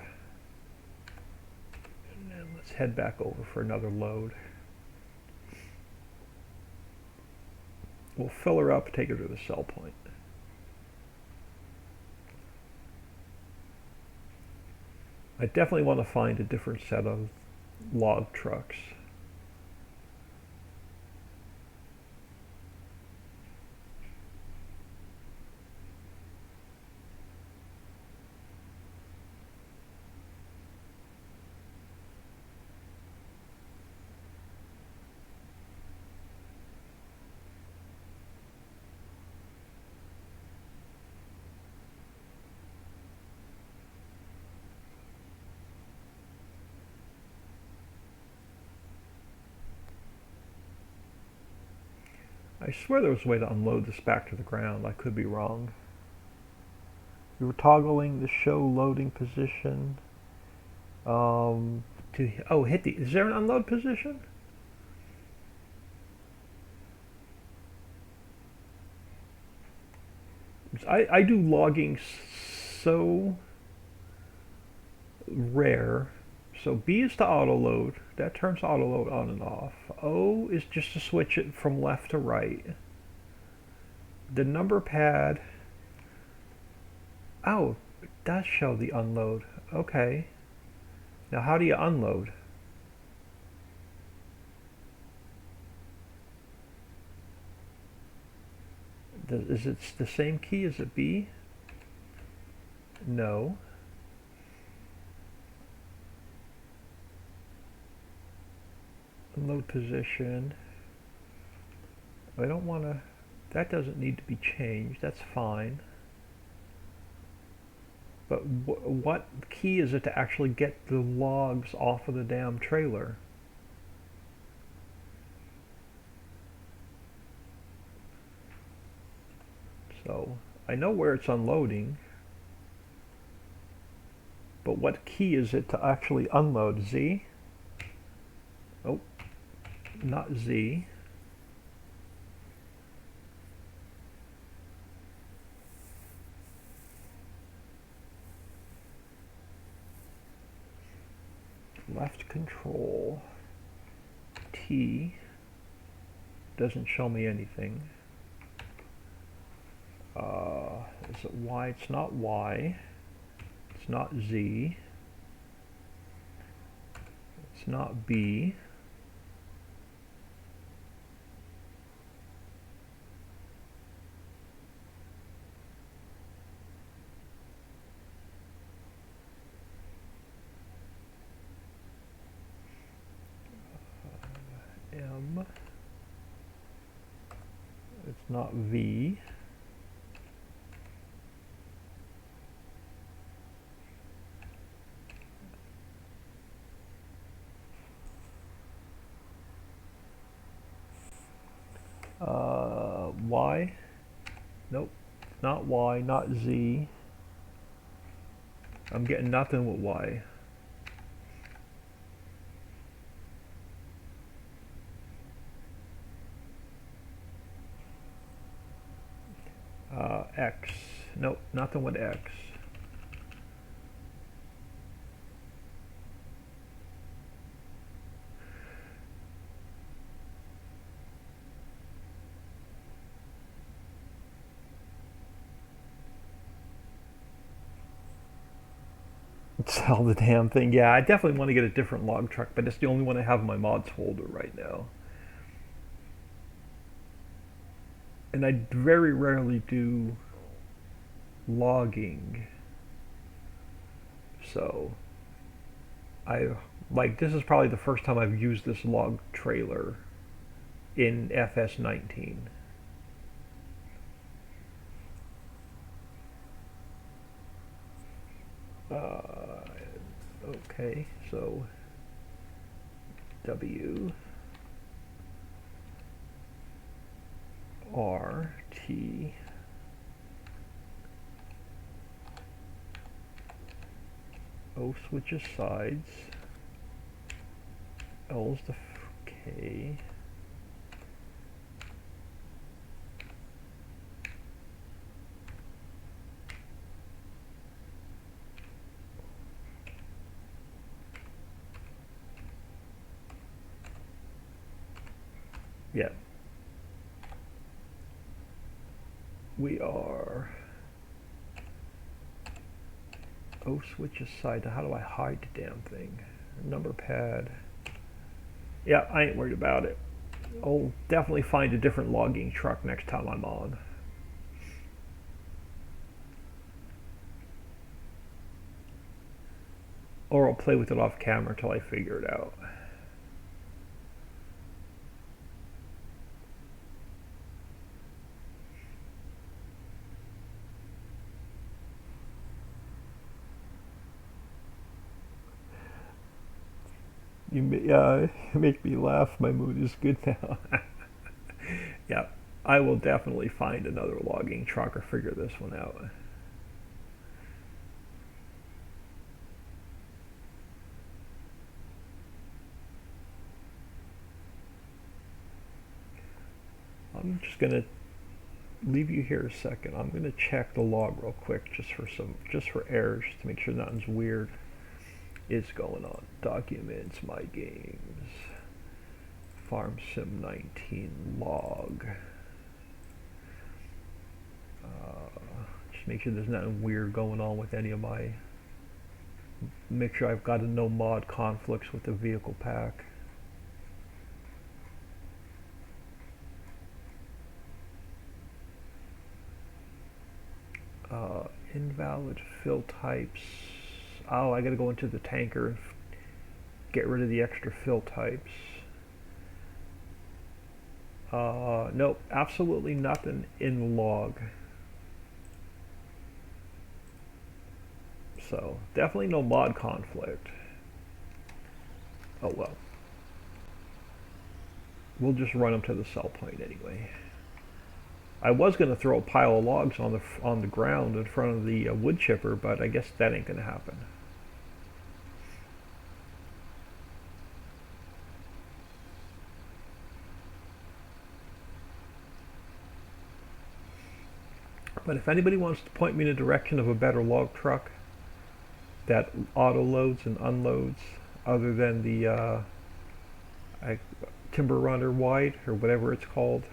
Speaker 1: And then let's head back over for another load. We'll fill her up, take her to the sell point. I definitely want to find a different set of log trucks. I swear there was a way to unload this back to the ground. I could be wrong. We were toggling the show loading position. Hit the. Is there an unload position? I do logging so rare. So B is to auto load. That turns auto load on and off. O is just to switch it from left to right. The number pad. Oh, it does show the unload. Okay. Now how do you unload? Is it the same key? Is it B? No. Unload position. I don't want to. That doesn't need to be changed. That's fine. But what key is it to actually get the logs off of the damn trailer? So I know where it's unloading, but what key is it to actually unload? Z? Oh, not Z. Left control. T. Doesn't show me anything. Is it Y? It's not Y. It's not Z. It's not B. M. It's not V. Y. Nope. Not Y, not Z. I'm getting nothing with Y. X. Nope, nothing with X. Sell the damn thing. Yeah, I definitely want to get a different log truck, but it's the only one I have in my mods folder right now. And I very rarely do logging. So this is probably the first time I've used this log trailer in FS19. Okay, so W R T O switches sides, L's the K, yeah. We are O switches side. How do I hide the damn thing? Number pad. Yeah, I ain't worried about it. I'll definitely find a different logging truck next time I'm on. Or I'll play with it off camera until I figure it out. You make me laugh. My mood is good now. Yeah, I will definitely find another logging truck or figure this one out. I'm just gonna leave you here a second. I'm gonna check the log real quick just for errors to make sure nothing's weird is going on. Documents, my games, Farm Sim 19 log. Just make sure there's nothing weird going on with any of my. Make sure I've got no mod conflicts with the vehicle pack. Invalid fill types. Oh, I gotta go into the tanker and get rid of the extra fill types. Nope, absolutely nothing in the log. So, definitely no mod conflict. Oh well. We'll just run them to the sell point anyway. I was going to throw a pile of logs on the ground in front of the wood chipper, but I guess that ain't going to happen. But if anybody wants to point me in the direction of a better log truck that auto loads and unloads, other than the Timber Runner Wide or whatever it's called,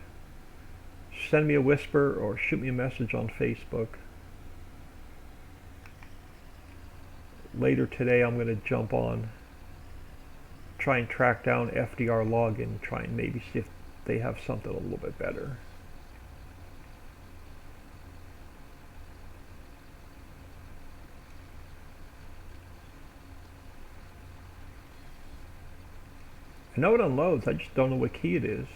Speaker 1: send me a whisper or shoot me a message on Facebook. Later today I'm going to jump on, try and track down FDR Login, try and maybe see if they have something a little bit better. I know it unloads, I just don't know what key it is.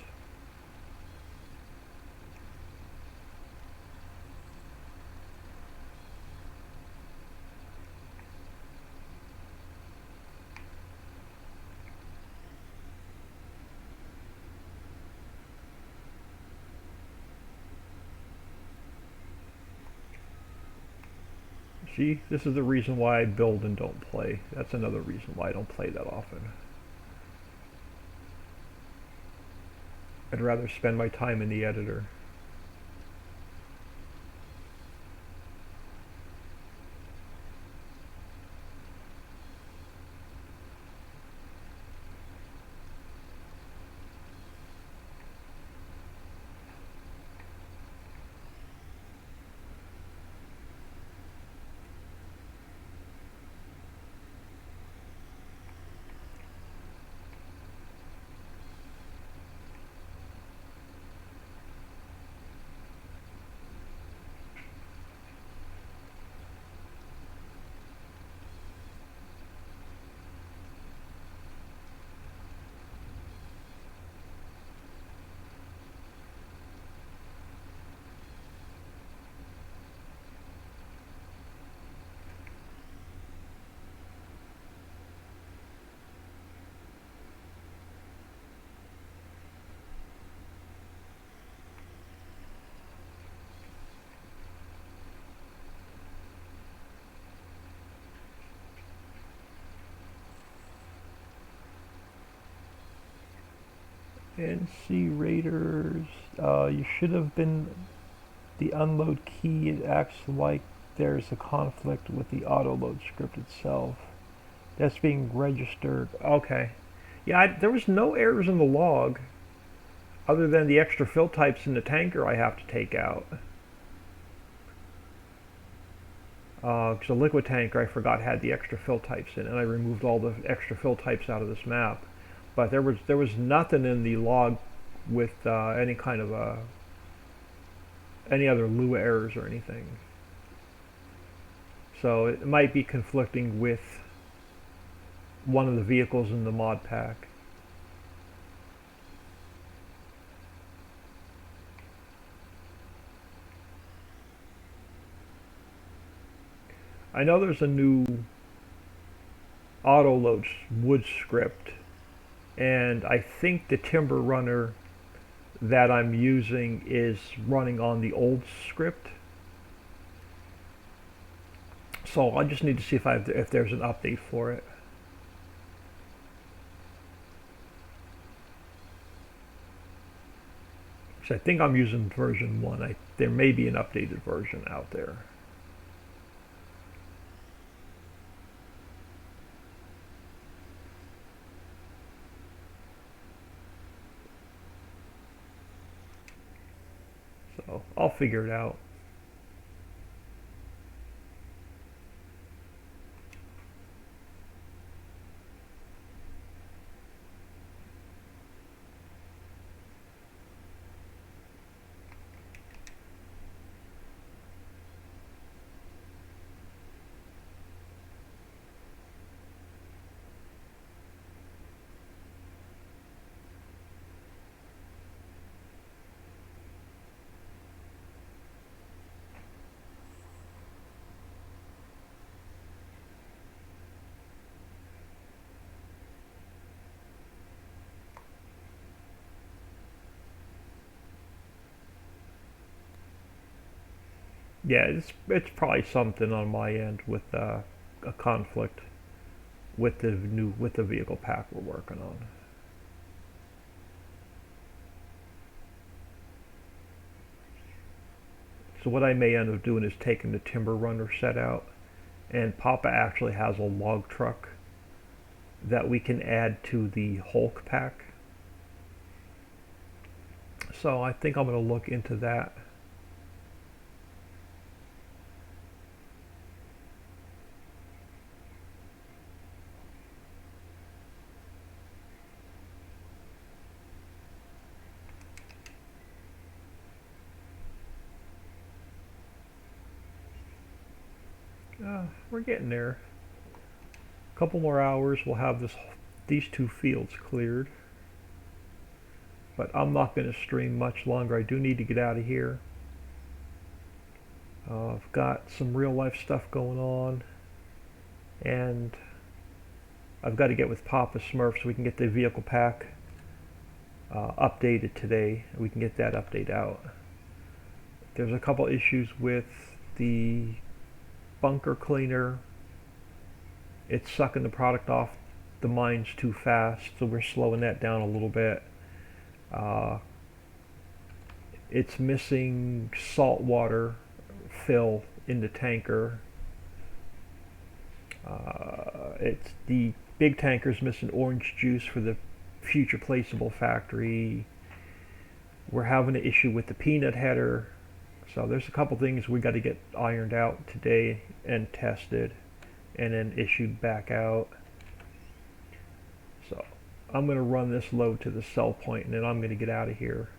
Speaker 1: See, this is the reason why I build and don't play. That's another reason why I don't play that often. I'd rather spend my time in the editor. NC Raiders, you should have been the unload key. It acts like there's a conflict with the auto load script itself. That's being registered. Okay. Yeah, there was no errors in the log other than the extra fill types in the tanker I have to take out. Because the liquid tanker I forgot had the extra fill types in it, and I removed all the extra fill types out of this map. But there was nothing in the log with any kind of any other Lua errors or anything. So it might be conflicting with one of the vehicles in the mod pack. I know there's a new auto load wood script, and I think the Timber Runner that I'm using is running on the old script. So I just need to see if there's an update for it. So I think I'm using version 1. There may be an updated version out there. So I'll figure it out. Yeah, it's probably something on my end with a conflict with the vehicle pack we're working on. So what I may end up doing is taking the timber runner set out, and Papa actually has a log truck that we can add to the Hulk pack. So I think I'm going to look into that. We're getting there. A couple more hours, we'll have these two fields cleared. But I'm not going to stream much longer. I do need to get out of here. I've got some real life stuff going on, and I've got to get with Papa Smurf so we can get the vehicle pack updated today. We can get that update out. There's a couple issues with the bunker cleaner. It's sucking the product off the mines too fast, so we're slowing that down a little bit. It's missing salt water fill in the tanker. It's the big tanker's missing orange juice for the future placeable factory. We're having an issue with the peanut header. So there's a couple things we got to get ironed out today and tested and then issued back out. So I'm going to run this load to the sell point, and then I'm going to get out of here.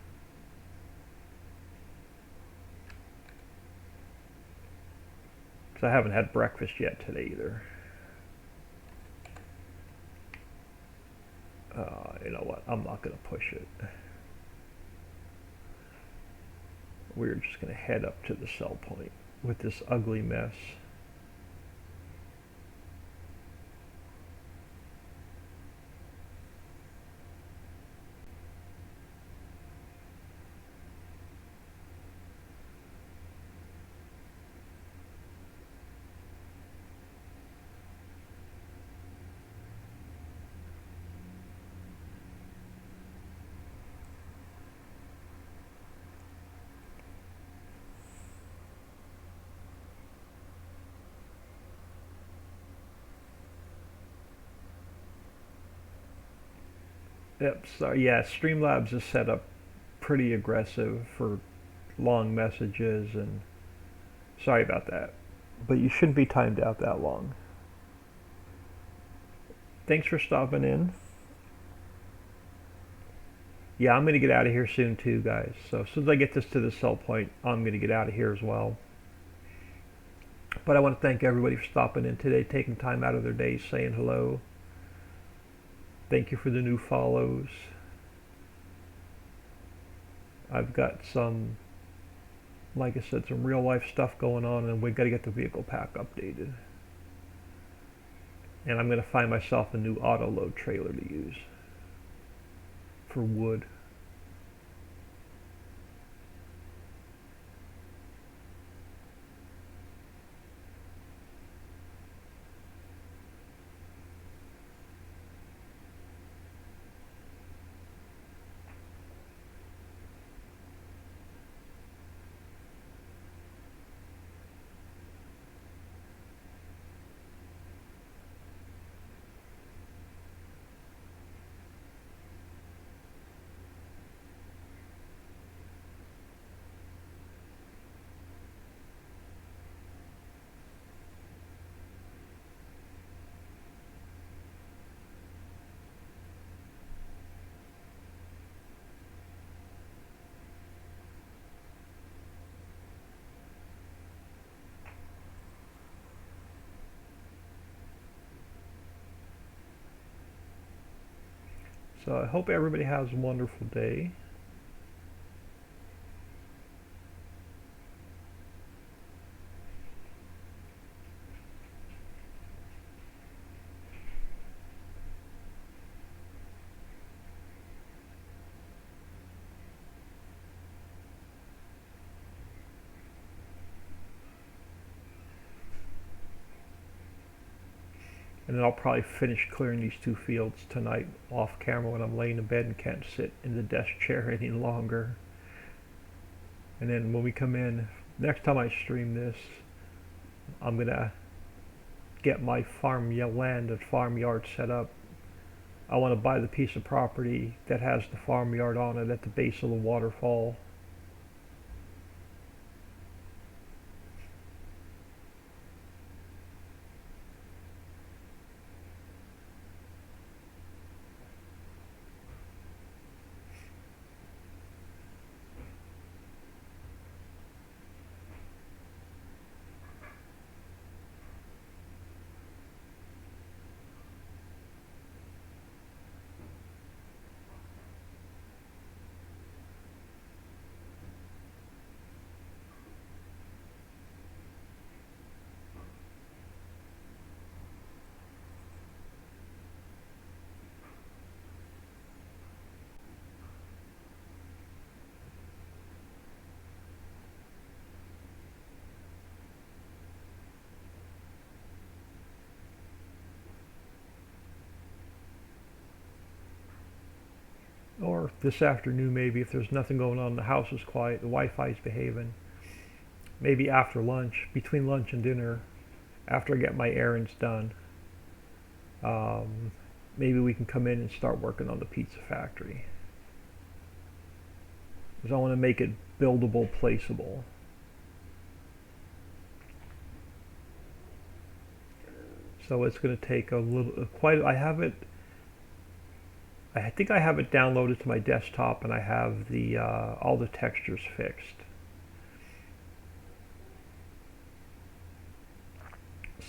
Speaker 1: Because I haven't had breakfast yet today either. You know what? I'm not going to push it. We're just going to head up to the sell point with this ugly mess. Yep, so yeah, Streamlabs is set up pretty aggressive for long messages, and sorry about that. But you shouldn't be timed out that long. Thanks for stopping in. Yeah, I'm going to get out of here soon too, guys. So as soon as I get this to the sell point, I'm going to get out of here as well. But I want to thank everybody for stopping in today, taking time out of their day, saying hello. Thank you for the new follows. I've got some, like I said, some real life stuff going on, and we've got to get the vehicle pack updated. And I'm going to find myself a new auto load trailer to use for wood. So I hope everybody has a wonderful day. And then I'll probably finish clearing these two fields tonight off camera when I'm laying in bed and can't sit in the desk chair any longer. And then when we come in, next time I stream this, I'm gonna get my land and farmyard set up. I want to buy the piece of property that has the farmyard on it at the base of the waterfall. Or this afternoon, maybe, if there's nothing going on, the house is quiet, the Wi-Fi's behaving. Maybe after lunch, between lunch and dinner, after I get my errands done, um, maybe we can come in and start working on the pizza factory. Because I want to make it buildable, placeable. So it's going to take a little, I think I have it downloaded to my desktop, and I have the all the textures fixed.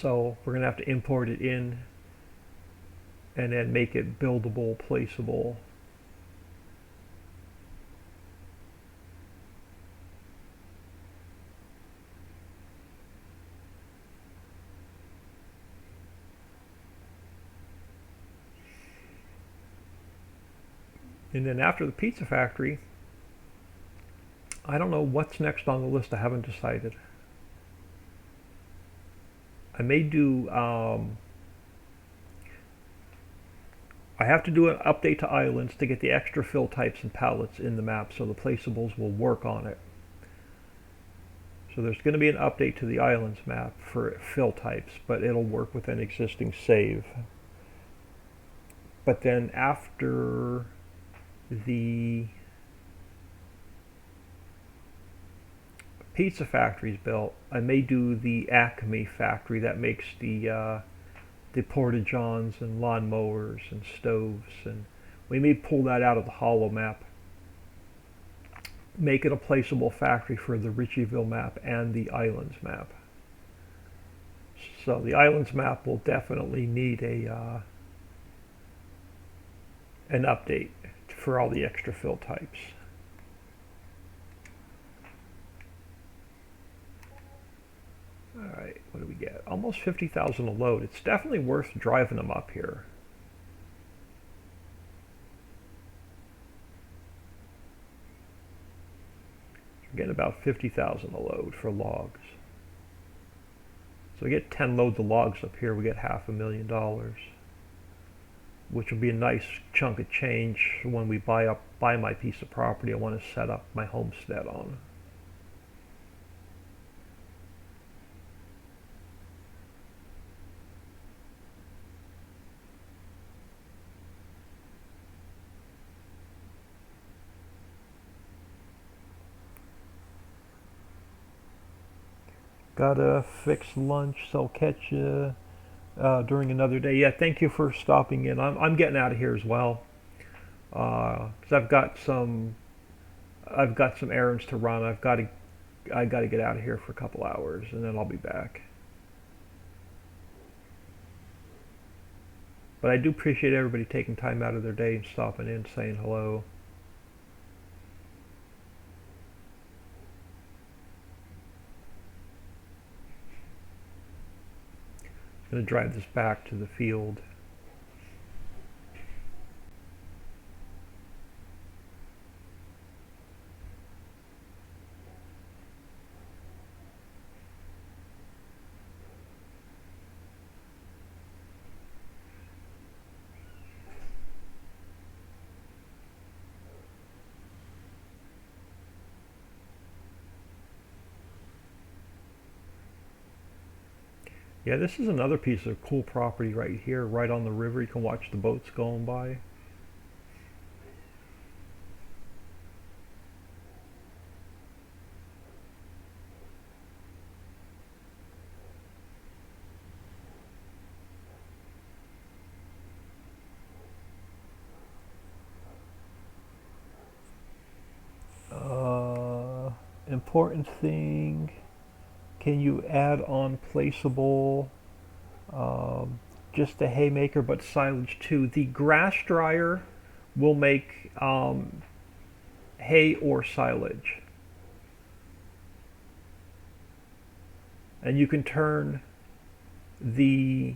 Speaker 1: So we're going to have to import it in and then make it buildable, placeable. And then after the pizza factory, I don't know what's next on the list. I haven't decided. I may do, I have to do an update to islands to get the extra fill types and palettes in the map so the placeables will work on it. So there's going to be an update to the islands map for fill types, but it'll work with an existing save. But then after the pizza factory's built, I may do the Acme factory that makes the porta-johns and lawn mowers and stoves, and we may pull that out of the hollow map, make it a placeable factory for the Ritchieville map and the islands map. So the islands map will definitely need an update for all the extra fill types. Alright, what do we get? Almost 50,000 a load. It's definitely worth driving them up here. We're getting about 50,000 a load for logs. So we get 10 loads of logs up here, we get $500,000. Which will be a nice chunk of change when we buy my piece of property I want to set up my homestead on. Gotta fix lunch, so I'll catch you during another day. Yeah, thank you for stopping in. I'm getting out of here as well because I've got some errands to run. I got to get out of here for a couple hours, and then I'll be back. But I do appreciate everybody taking time out of their day and stopping in, saying hello. I'm going to drive this back to the field. Yeah, this is another piece of cool property right here, right on the river. You can watch the boats going by. Uh, Important thing, can you add on placeable, um, just a haymaker but silage too? The grass dryer will make hay or silage. And you can turn the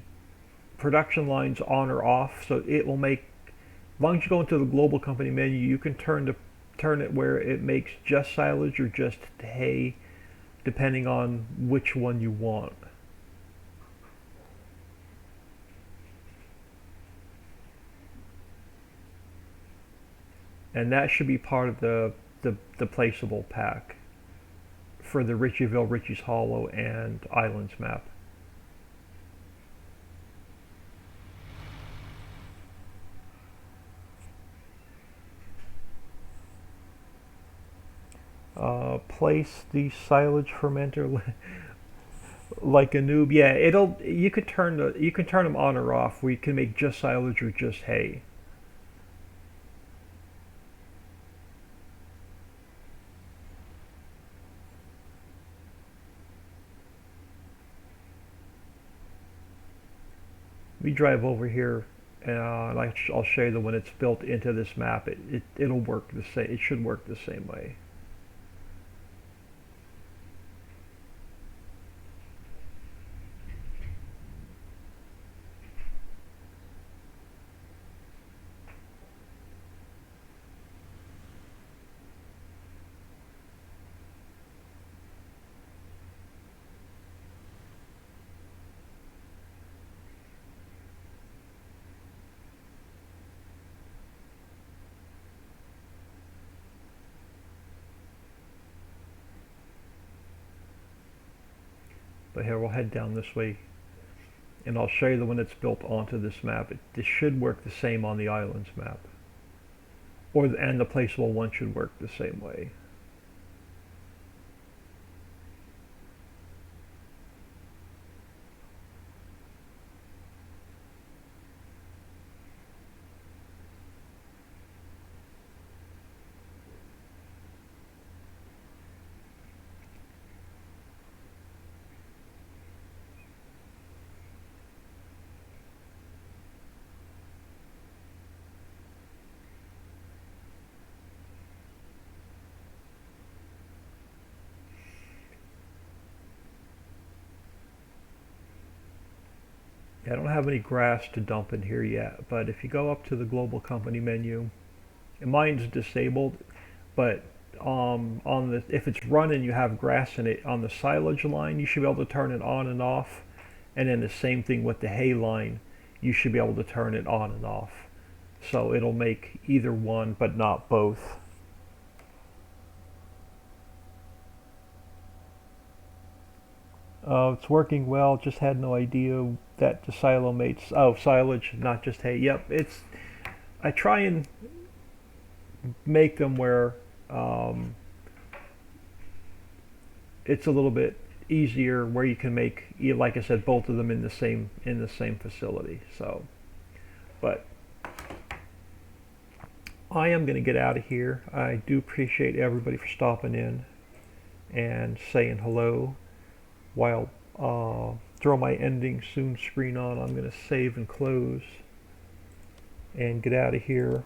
Speaker 1: production lines on or off, so it will make, as long as you go into the global company menu, you can turn it where it makes just silage or just hay, depending on which one you want. And that should be part of the placeable pack for the Ritchieville, Ritchie's Hollow, and Islands map. Place the silage fermenter like a noob. Yeah, it'll. You can turn them on or off. We can make just silage or just hay. We drive over here, and I'll show you that when it's built into this map, it'll work the same. It should work the same way. But here we'll head down this way, and I'll show you that when it's built onto this map, it should work the same on the islands map, and the placeable one should work the same way. Yeah, I don't have any grass to dump in here yet, but if you go up to the global company menu, and mine's disabled, but on the, if it's running, you have grass in it on the silage line, you should be able to turn it on and off, and then the same thing with the hay line, you should be able to turn it on and off. So it'll make either one, but not both. It's working well. Just had no idea that the silo mates. Oh, silage, not just hay. Yep, it's. I try and make them where um, it's a little bit easier, where you can make, like I said, both of them in the same facility. So, but I am going to get out of here. I do appreciate everybody for stopping in and saying hello. While throw my ending soon screen on, I'm going to save and close and get out of here.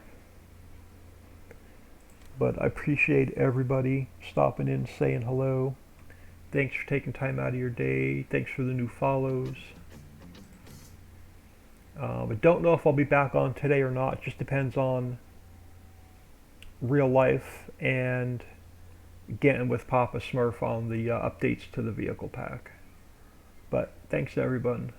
Speaker 1: But I appreciate everybody stopping in, saying hello. Thanks for taking time out of your day. Thanks for the new follows. I don't know if I'll be back on today or not. It just depends on real life and getting with Papa Smurf on the updates to the vehicle pack. But thanks to everyone.